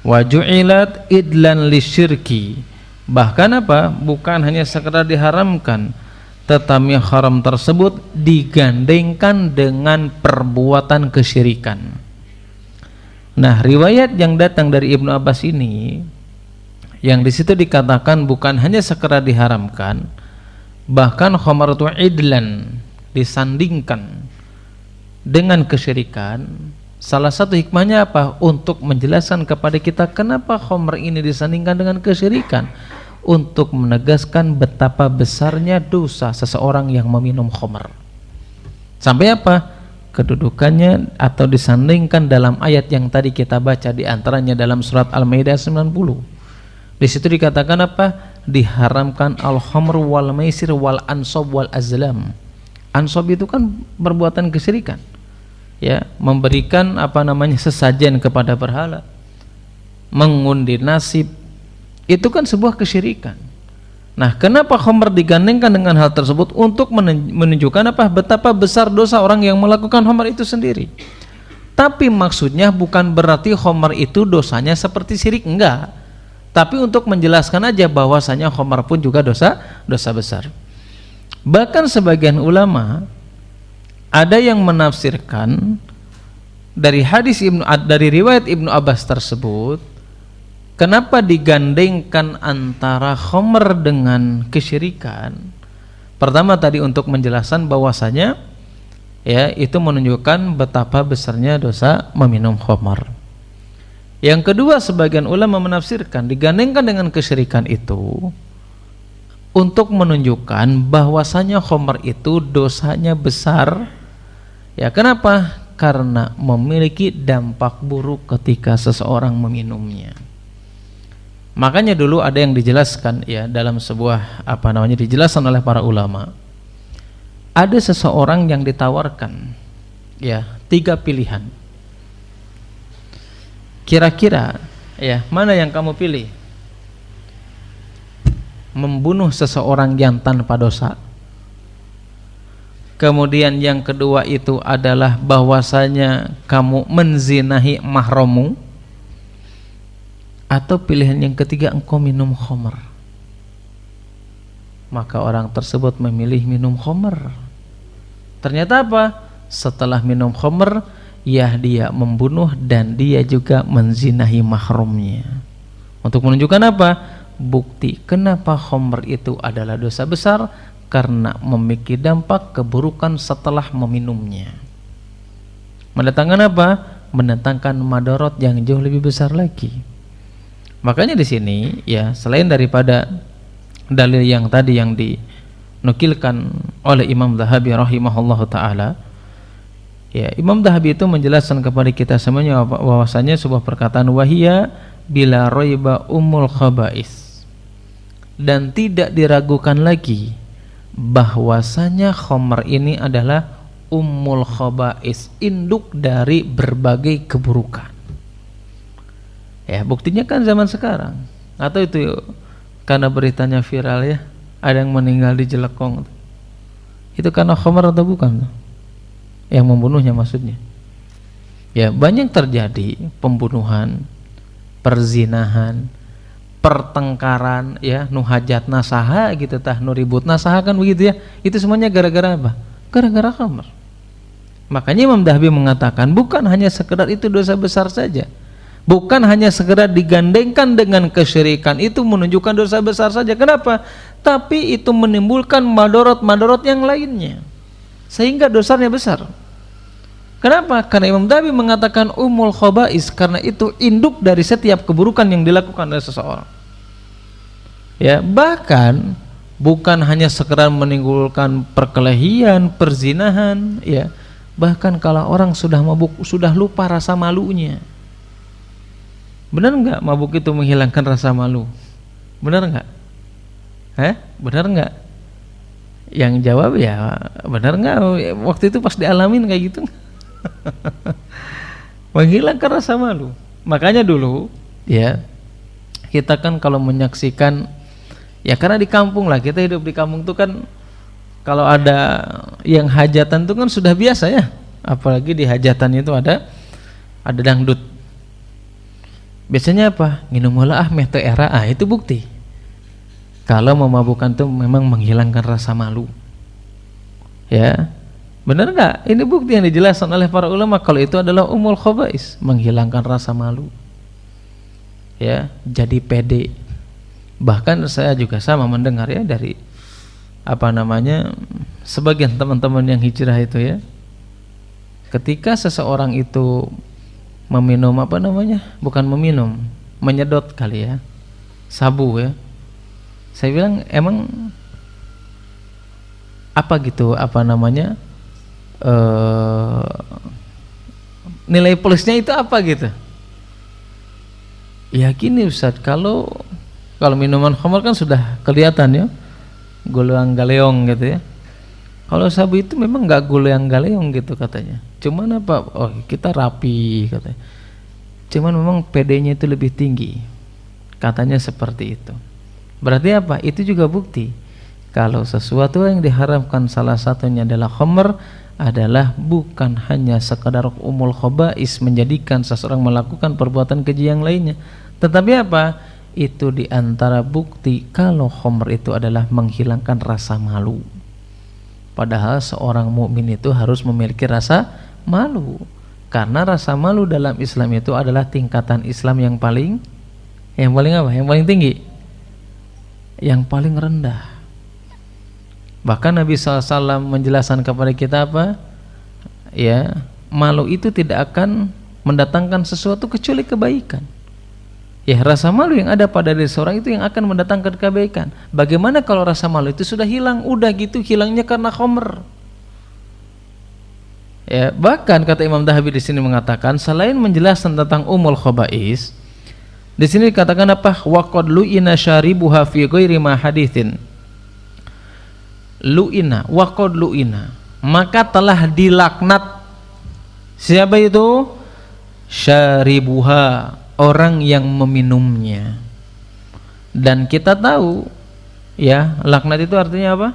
wa ju'ilat idlan lisyirki, bahkan apa? Bukan hanya sekedar diharamkan, tetapi haram tersebut digandengkan dengan perbuatan kesyirikan. Nah, riwayat yang datang dari Ibnu Abbas ini, yang di situ dikatakan bukan hanya sekedar diharamkan, bahkan khamratu idlan, disandingkan dengan kesyirikan. Salah satu hikmahnya apa? Untuk menjelaskan kepada kita kenapa khamr ini disandingkan dengan kesyirikan, untuk menegaskan betapa besarnya dosa seseorang yang meminum khamr. Sampai apa? Kedudukannya atau disandingkan dalam ayat yang tadi kita baca, di antaranya dalam surat Al-Maidah 90. Di situ dikatakan apa? Diharamkan al-khamr wal maisir wal ansab wal azlam. Ansab itu kan perbuatan kesyirikan. Ya, memberikan apa namanya sesajen kepada berhala, mengundi nasib, itu kan sebuah kesyirikan. Nah, kenapa khamr digandengkan dengan hal tersebut? Untuk menunjukkan apa? Betapa besar dosa orang yang melakukan khamr itu sendiri. Tapi maksudnya bukan berarti khamr itu dosanya seperti syirik, enggak. Tapi untuk menjelaskan aja bahwasanya khamr pun juga dosa besar. Bahkan sebagian ulama ada yang menafsirkan dari dari riwayat Ibnu Abbas tersebut, kenapa digandengkan antara khamr dengan kesyirikan? Pertama tadi untuk menjelaskan bahwasanya ya itu menunjukkan betapa besarnya dosa meminum khamr. Yang kedua, sebagian ulama menafsirkan digandengkan dengan kesyirikan itu untuk menunjukkan bahwasanya khamr itu dosanya besar. Ya, kenapa? Karena memiliki dampak buruk ketika seseorang meminumnya. Makanya dulu ada yang dijelaskan ya dalam sebuah dijelaskan oleh para ulama. Ada seseorang yang ditawarkan ya 3 pilihan. Kira-kira ya mana yang kamu pilih? Membunuh seseorang yang tanpa dosa. Kemudian yang kedua itu adalah bahwasanya kamu menzinahi mahrammu, atau pilihan yang ketiga engkau minum khamr. Maka orang tersebut memilih minum khamr. Ternyata apa? Setelah minum khamr, ya dia membunuh dan dia juga menzinahi mahramnya. Untuk menunjukkan apa? Bukti kenapa khamr itu adalah dosa besar, karena memiliki dampak keburukan setelah meminumnya. Mendatangkan apa? Mendatangkan madarat yang jauh lebih besar lagi. Makanya di sini ya, selain daripada dalil yang tadi yang dinukilkan oleh Imam Zahabi rahimahullahu taala, ya Imam Zahabi itu menjelaskan kepada kita semuanya bahwasanya sebuah perkataan wahiyya bila raiba ummul khaba'is, dan tidak diragukan lagi bahwasanya khamr ini adalah ummul khaba'is, induk dari berbagai keburukan. Ya, buktinya kan zaman sekarang. Atau itu karena beritanya viral ya, ada yang meninggal di Jelekong. Itu karena khamr atau bukan? Yang membunuhnya maksudnya. Ya, banyak terjadi pembunuhan, perzinahan, pertengkaran ya, nu hajat nasaha gitu tah, nu ribut nasaha kan begitu ya. Itu semuanya gara-gara apa? Gara-gara khamr. Makanya Imam Dhahabi mengatakan bukan hanya sekedar itu dosa besar saja, bukan hanya sekedar digandengkan dengan kesyirikan itu menunjukkan dosa besar saja. Kenapa? Tapi itu menimbulkan madorot-madorot yang lainnya sehingga dosanya besar. Kenapa? Karena Imam Dhahabi mengatakan umul khaba'is, karena itu induk dari setiap keburukan yang dilakukan oleh seseorang. Ya, bahkan bukan hanya sekedar menimbulkan perkelahian, perzinahan, ya. Bahkan kalau orang sudah mabuk, sudah lupa rasa malunya. Benar nggak mabuk itu menghilangkan rasa malu? Benar nggak? Benar nggak? Yang jawab ya benar nggak? Waktu itu pas dialamin kayak gitu. Menghilangkan rasa malu. Makanya dulu ya, kita kan kalau menyaksikan ya, karena di kampung lah, kita hidup di kampung tuh kan, kalau ada yang hajatan itu kan sudah biasa ya, apalagi di hajatan itu ada dangdut. Biasanya apa? Nginum heula ah meh teu era, itu bukti kalau memabukkan itu memang menghilangkan rasa malu. Ya, benar nggak? Ini bukti yang dijelaskan oleh para ulama kalau itu adalah umul khaba'is, menghilangkan rasa malu. Ya, jadi pede. Bahkan saya juga sama mendengar ya dari sebagian teman-teman yang hijrah itu ya, ketika seseorang itu meminum bukan meminum, menyedot kali ya, sabu ya, saya bilang emang apa gitu nilai plusnya itu apa gitu ya. Gini Ustaz, kalau minuman khamar kan sudah kelihatan ya, goleang galeong gitu ya. Kalau sabu itu memang nggak goleang galeong gitu katanya. Cuman apa? Oh, kita rapi katanya. Cuman memang PD-nya itu lebih tinggi. Katanya seperti itu. Berarti apa? Itu juga bukti kalau sesuatu yang diharamkan salah satunya adalah khamr, adalah bukan hanya sekadar umul khaba'is menjadikan seseorang melakukan perbuatan keji yang lainnya, tetapi apa? Itu diantara bukti kalau khamr itu adalah menghilangkan rasa malu. Padahal seorang mukmin itu harus memiliki rasa malu, karena rasa malu dalam Islam itu adalah tingkatan Islam yang paling apa? Yang paling tinggi, yang paling rendah. Bahkan Nabi SAW menjelaskan kepada kita apa? Ya, malu itu tidak akan mendatangkan sesuatu kecuali kebaikan. Ya, rasa malu yang ada pada diri seorang itu yang akan mendatangkan kebaikan. Bagaimana kalau rasa malu itu sudah hilang? Udah gitu hilangnya karena khamr. Ya, bahkan kata Imam Dhahabi di sini mengatakan selain menjelaskan tentang umul khaba'is, di sini dikatakan apa? Waqad lu'ina syaribuha fi ghairi ma haditsin. Lu'ina, waqad lu'ina, maka telah dilaknat. Siapa itu? Syaribuha, orang yang meminumnya. Dan kita tahu ya, laknat itu artinya apa?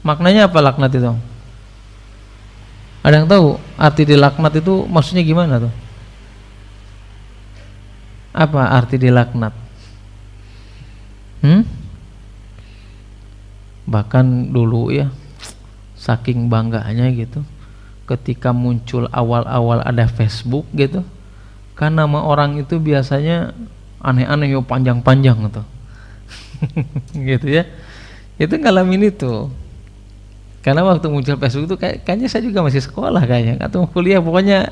Maknanya apa laknat itu? Ada yang tahu arti dilaknat itu maksudnya gimana tuh? Apa arti dilaknat? Bahkan dulu ya, saking bangganya gitu, ketika muncul awal-awal ada Facebook gitu, kan nama orang itu biasanya aneh-aneh ya, panjang-panjang gitu. Gitu ya. Itu ngalamin itu. Karena waktu muncul Facebook itu kayaknya saya juga masih sekolah kayaknya atau kuliah, pokoknya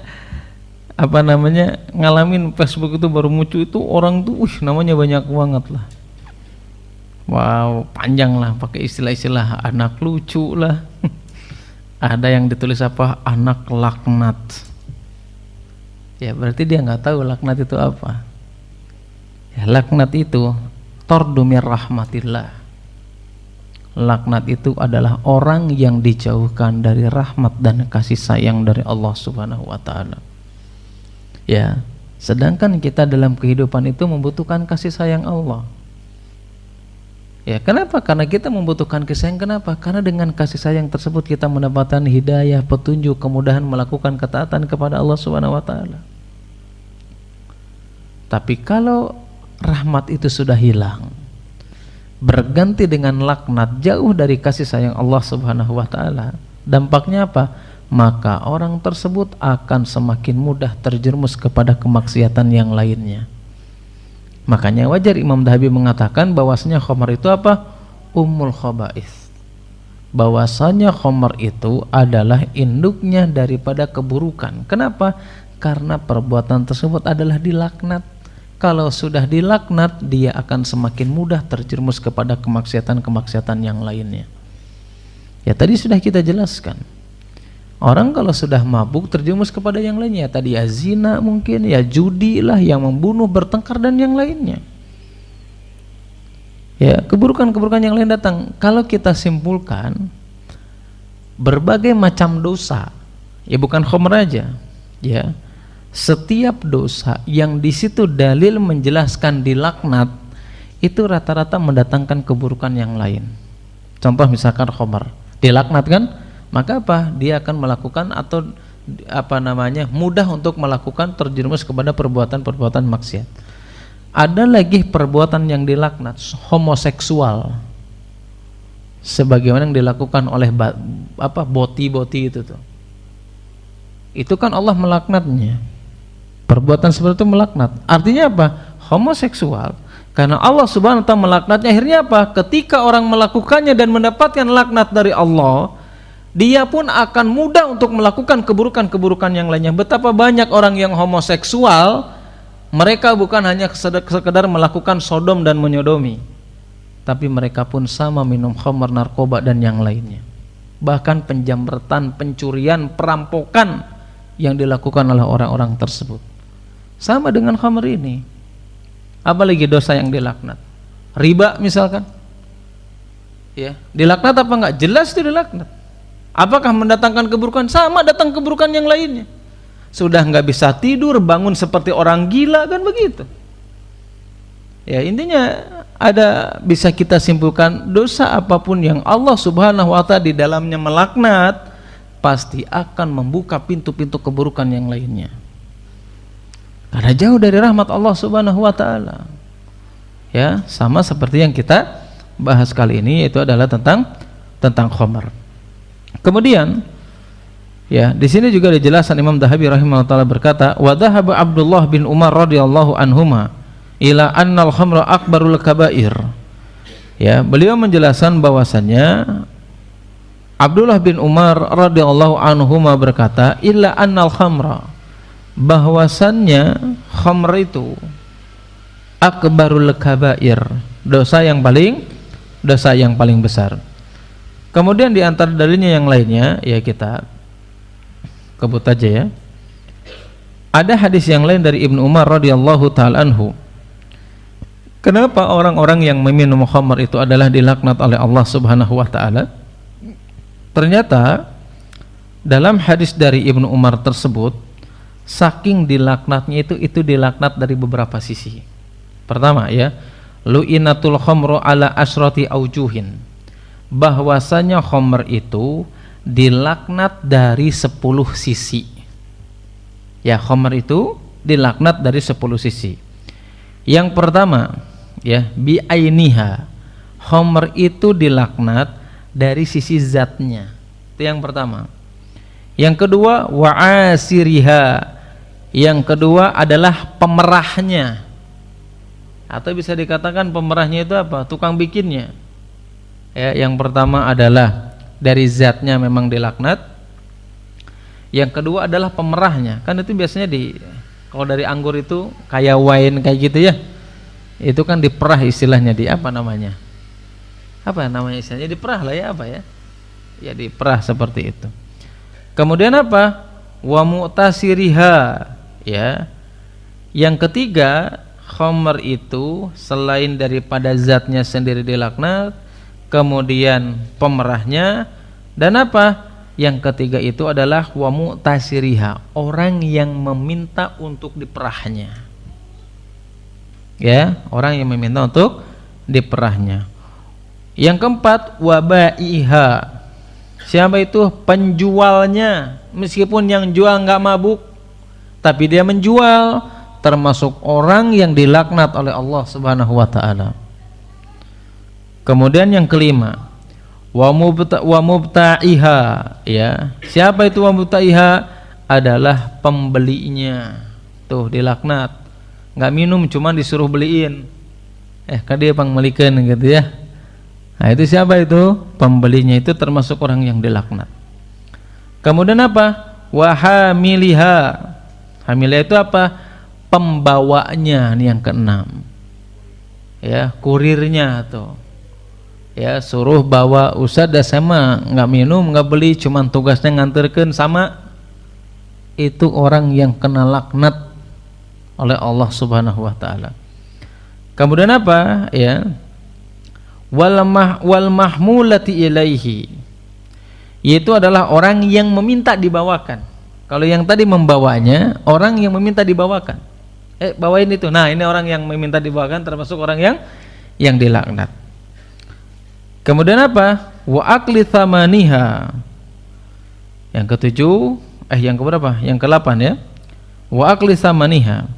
ngalamin Facebook itu baru muncul itu orang tuh namanya banyak banget lah. Wow, panjang lah, pakai istilah-istilah anak lucu lah. Ada yang ditulis apa? Anak laknat. Ya berarti dia nggak tahu laknat itu apa. Ya, laknat itu tardu mir rahmatillah. Laknat itu adalah orang yang dijauhkan dari rahmat dan kasih sayang dari Allah Subhanahu wa taala. Ya, sedangkan kita dalam kehidupan itu membutuhkan kasih sayang Allah. Ya, kenapa? Karena kita membutuhkan kasih sayang. Kenapa? Karena dengan kasih sayang tersebut kita mendapatkan hidayah, petunjuk, kemudahan melakukan ketaatan kepada Allah Subhanahu wa taala. Tapi kalau rahmat itu sudah hilang, berganti dengan laknat, jauh dari kasih sayang Allah Subhanahu wa taala, dampaknya apa? Maka orang tersebut akan semakin mudah terjerumus kepada kemaksiatan yang lainnya. Makanya wajar Imam Dhahabi mengatakan bahwasanya khamar itu apa? Ummul khaba'is. Bahwasanya khamar itu adalah induknya daripada keburukan. Kenapa? Karena perbuatan tersebut adalah dilaknat. Kalau sudah dilaknat, dia akan semakin mudah terjerumus kepada kemaksiatan-kemaksiatan yang lainnya. Ya tadi sudah kita jelaskan. Orang kalau sudah mabuk terjerumus kepada yang lainnya. Tadi ya zina mungkin, ya judi lah, yang membunuh, bertengkar dan yang lainnya. Ya, keburukan-keburukan yang lain datang. Kalau kita simpulkan, berbagai macam dosa, ya bukan khamr aja, ya. Setiap dosa yang di situ dalil menjelaskan dilaknat itu rata-rata mendatangkan keburukan yang lain. Contoh misalkan khamr, dilaknat kan, maka apa? Dia akan melakukan atau mudah untuk melakukan, terjerumus kepada perbuatan-perbuatan maksiat. Ada lagi perbuatan yang dilaknat, homoseksual, sebagaimana yang dilakukan oleh boti-boti itu tuh. Itu kan Allah melaknatnya. Perbuatan seperti itu melaknat. Artinya apa? Homoseksual. Karena Allah Subhanahu wa taala melaknatnya, akhirnya apa? Ketika orang melakukannya dan mendapatkan laknat dari Allah, dia pun akan mudah untuk melakukan keburukan-keburukan yang lainnya. Betapa banyak orang yang homoseksual, mereka bukan hanya sekedar melakukan sodom dan menyodomi, tapi mereka pun sama minum khamr, narkoba dan yang lainnya. Bahkan penjamretan, pencurian, perampokan yang dilakukan oleh orang-orang tersebut. Sama dengan khamr ini. Apalagi dosa yang dilaknat? Riba misalkan. Ya, dilaknat apa enggak? Jelas itu dilaknat. Apakah mendatangkan keburukan? Sama, datang keburukan yang lainnya. Sudah enggak bisa tidur, bangun seperti orang gila, kan begitu. Ya, intinya bisa kita simpulkan, dosa apapun yang Allah Subhanahu wa taala di dalamnya melaknat, pasti akan membuka pintu-pintu keburukan yang lainnya. Karena jauh dari rahmat Allah Subhanahu wa taala. Ya, sama seperti yang kita bahas kali ini, yaitu adalah tentang khamr. Kemudian ya, di sini juga dijelaskan Imam Dhahabi rahimahullah taala berkata, wa dhahaba Abdullah bin Umar radhiyallahu anhuma ila annal khamra akbarul kabair. Ya, beliau menjelaskan bahwasannya Abdullah bin Umar radhiyallahu anhuma berkata, illa annal khamra, bahwasannya khamr itu akbarul kabair, dosa yang paling besar. Kemudian di antara dalilnya yang lainnya, ya kita kebut aja ya. Ada hadis yang lain dari Ibnu Umar radhiyallahu taala anhu. Kenapa orang-orang yang meminum khamr itu adalah dilaknat oleh Allah Subhanahu wa taala? Ternyata dalam hadis dari Ibnu Umar tersebut, saking dilaknatnya itu dilaknat dari beberapa sisi. Pertama ya, lu'inatul khamru ala asrati aujuhin, bahwasanya khamr itu dilaknat dari 10 sisi. Ya, khamr itu dilaknat dari 10 sisi. Yang pertama ya, bi'ainiha, khamr itu dilaknat dari sisi zatnya. Itu yang pertama. Yang kedua, wa'asiriha, yang kedua adalah pemerahnya, atau bisa dikatakan pemerahnya itu apa? Tukang bikinnya. Ya, yang pertama adalah dari zatnya memang dilaknat. Yang kedua adalah pemerahnya. Kan itu biasanya kalau dari anggur itu kayak wine kayak gitu ya. Itu kan diperah istilahnya, apa namanya istilahnya? Diperah lah ya, ya diperah seperti itu. Kemudian apa? Wa mu'tasiriha, ya. Yang ketiga, khamr itu selain daripada zatnya sendiri dilaknat, kemudian pemerahnya, dan apa? Yang ketiga itu adalah wa mu'tasiriha, orang yang meminta untuk diperahnya. Ya, orang yang meminta untuk diperahnya. Yang keempat, wa ba'iha, siapa itu? Penjualnya. Meskipun yang jual nggak mabuk, tapi dia menjual, termasuk orang yang dilaknat oleh Allah Subhanahu wa taala. Kemudian yang kelima, wa mubta'iha, ya. Siapa itu wa mubta'iha? Adalah pembelinya. Tuh dilaknat. Enggak minum cuma disuruh beliin. Kan dia pangmelikan gitu ya. Nah, itu siapa itu? Pembelinya itu termasuk orang yang dilaknat. Kemudian apa? Wa hamiliha. Hamiliha itu apa? Pembawanya, ini yang keenam. Ya, kurirnya tuh. Ya, suruh bawa ustaz dah sama, enggak minum, enggak beli, cuman tugasnya nganterkeun sama. Itu orang yang kena laknat oleh Allah Subhanahu wa taala. Kemudian apa? Ya. Wal mahmulati ilaihi. Yaitu adalah orang yang meminta dibawakan. Kalau yang tadi membawanya, orang yang meminta dibawakan. Bawain itu. Nah, ini orang yang meminta dibawakan termasuk orang yang dilaknat. Kemudian apa? Wa akli thamaniha. Yang ketujuh, yang keberapa? Yang ke-8 ya. Wa akli thamaniha.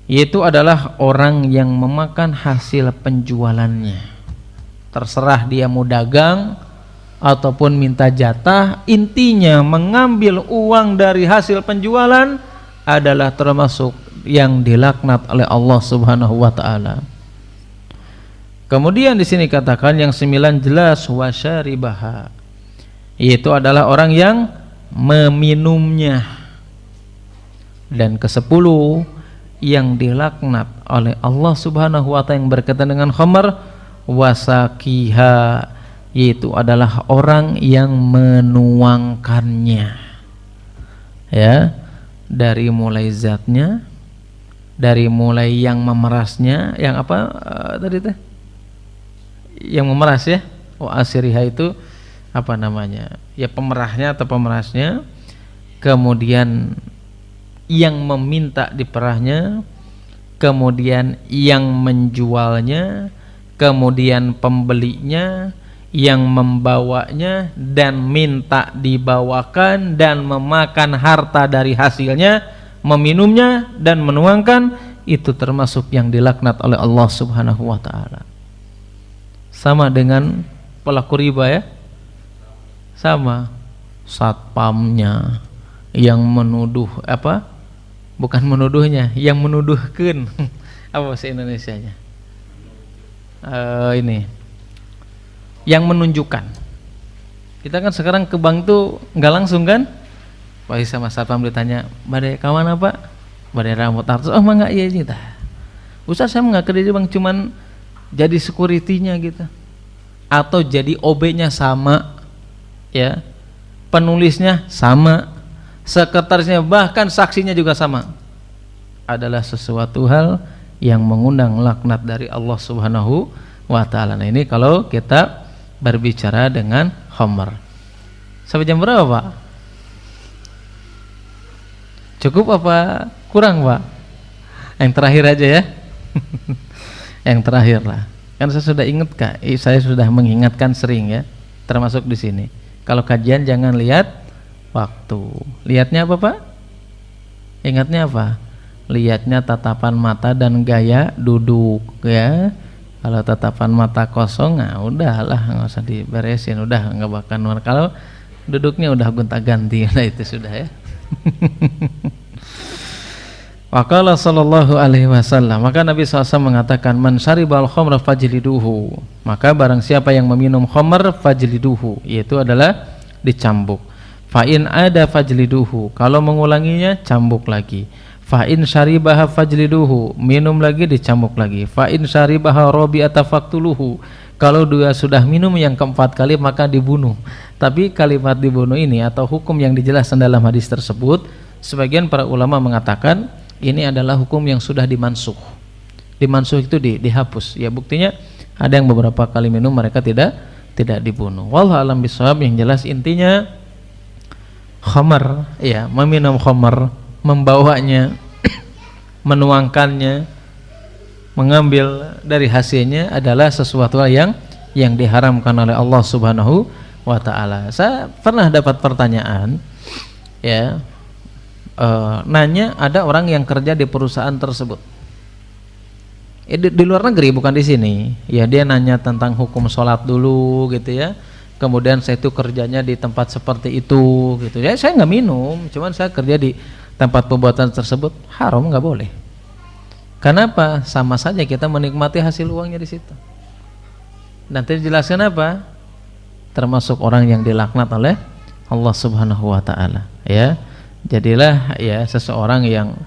Yaitu adalah orang yang memakan hasil penjualannya. Terserah dia mau dagang ataupun minta jatah, intinya mengambil uang dari hasil penjualan adalah termasuk yang dilaknat oleh Allah Subhanahu wa taala. Kemudian di sini katakan yang 9 jelas wasyaribaha. Yaitu adalah orang yang meminumnya. Dan ke-10 yang dilaknat oleh Allah Subhanahu wa taala yang berkaitan dengan khamar, wasakiha, yaitu adalah orang yang menuangkannya. Ya, dari mulai zatnya, dari mulai yang memerasnya, yang apa tadi teh? Yang memeras ya. Asiriha itu apa namanya? Ya, pemerahnya atau pemerasnya. Kemudian yang meminta diperahnya, kemudian yang menjualnya, kemudian pembelinya, yang membawanya dan minta dibawakan dan memakan harta dari hasilnya, meminumnya dan menuangkan, itu termasuk yang dilaknat oleh Allah Subhanahu wa taala. Sama dengan pelaku riba ya. Sama satpamnya yang menuduh apa? Bukan menuduhnya, yang menuduhkan. Apa bahasa Indonesianya? Ini yang menunjukkan. Kita kan sekarang ke bank tuh nggak langsung kan? Pak sama satpam ditanya, "Badai kawan apa?" "Badai rambut artus." "Oh, mangga iya ini tah." "Ustaz, saya nggak kerja di bank, cuman jadi security-nya gitu." Atau jadi OB-nya sama, ya. Penulisnya sama, sekretarisnya, bahkan saksinya juga sama. Adalah sesuatu hal yang mengundang laknat dari Allah Subhanahu wa taala. Nah, ini kalau kita berbicara dengan khamar. Sampai jam berapa, Pak? Cukup apa kurang, Pak? Yang terakhir aja ya. Yang terakhir lah. Kan saya sudah ingat, Kak. Saya sudah mengingatkan sering ya, termasuk di sini. Kalau kajian jangan lihat waktu. Lihatnya apa, Pak? Ingatnya apa? Lihatnya tatapan mata dan gaya duduk ya. Kalau tatapan mata kosong, nah udahlah, nggak usah diberesin, udah nggak bakal nuar. Kalau duduknya udah gonta-ganti, nah itu sudah ya. Waqala sallallahu alaihi wasallam, maka Nabi SAW mengatakan, man syaribal khamra fajliduhu, maka barang siapa yang meminum khamr fajliduhu, yaitu adalah dicambuk. Fa in ada fajliduhu, kalau mengulanginya cambuk lagi. Fa in syaribaha fajliduhu, minum lagi dicambuk lagi. Fa in syaribaha rabi'ata faqtuluhu, kalau dia sudah minum yang keempat kali maka dibunuh. Tapi kalimat dibunuh ini atau hukum yang dijelaskan dalam hadis tersebut, sebagian para ulama mengatakan ini adalah hukum yang sudah dimansuh. Dimansuh itu dihapus. Ya, buktinya ada yang beberapa kali minum mereka tidak dibunuh. Wallahu a'lam bishawab. Yang jelas intinya khamar, ya, meminum khamar, membawanya, menuangkannya, mengambil dari hasilnya adalah sesuatu yang diharamkan oleh Allah Subhanahu wa taala. Saya pernah dapat pertanyaan, ya, nanya ada orang yang kerja di perusahaan tersebut. Di luar negeri, bukan di sini. Ya, dia nanya tentang hukum sholat dulu gitu ya. Kemudian saya itu kerjanya di tempat seperti itu gitu ya. Saya nggak minum, cuman saya kerja di tempat pembuatan tersebut. Haram, nggak boleh. Kenapa? Sama saja kita menikmati hasil uangnya di situ. Nanti dijelaskan apa? Termasuk orang yang dilaknat oleh Allah Subhanahu wa taala, ya. Jadilah ya seseorang yang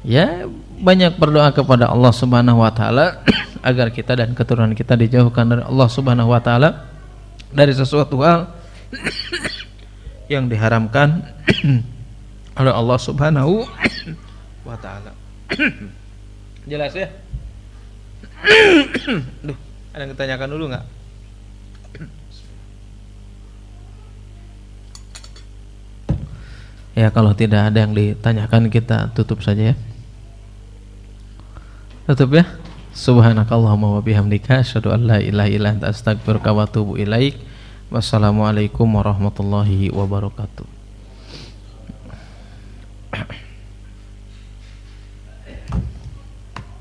ya banyak berdoa kepada Allah Subhanahu wa taala agar kita dan keturunan kita dijauhkan dari Allah Subhanahu wa taala dari sesuatu hal yang diharamkan oleh Allah Subhanahu wa taala. Jelas ya? Duh, ada yang ditanyakan dulu nggak? Ya, kalau tidak ada yang ditanyakan kita tutup saja ya. Tutup ya. Subhanakallahumma wa bihamdika asyhadu an la ilaha illa anta astaghfiruka wa atubu ilaik. Wassalamualaikum warahmatullahi wabarakatuh.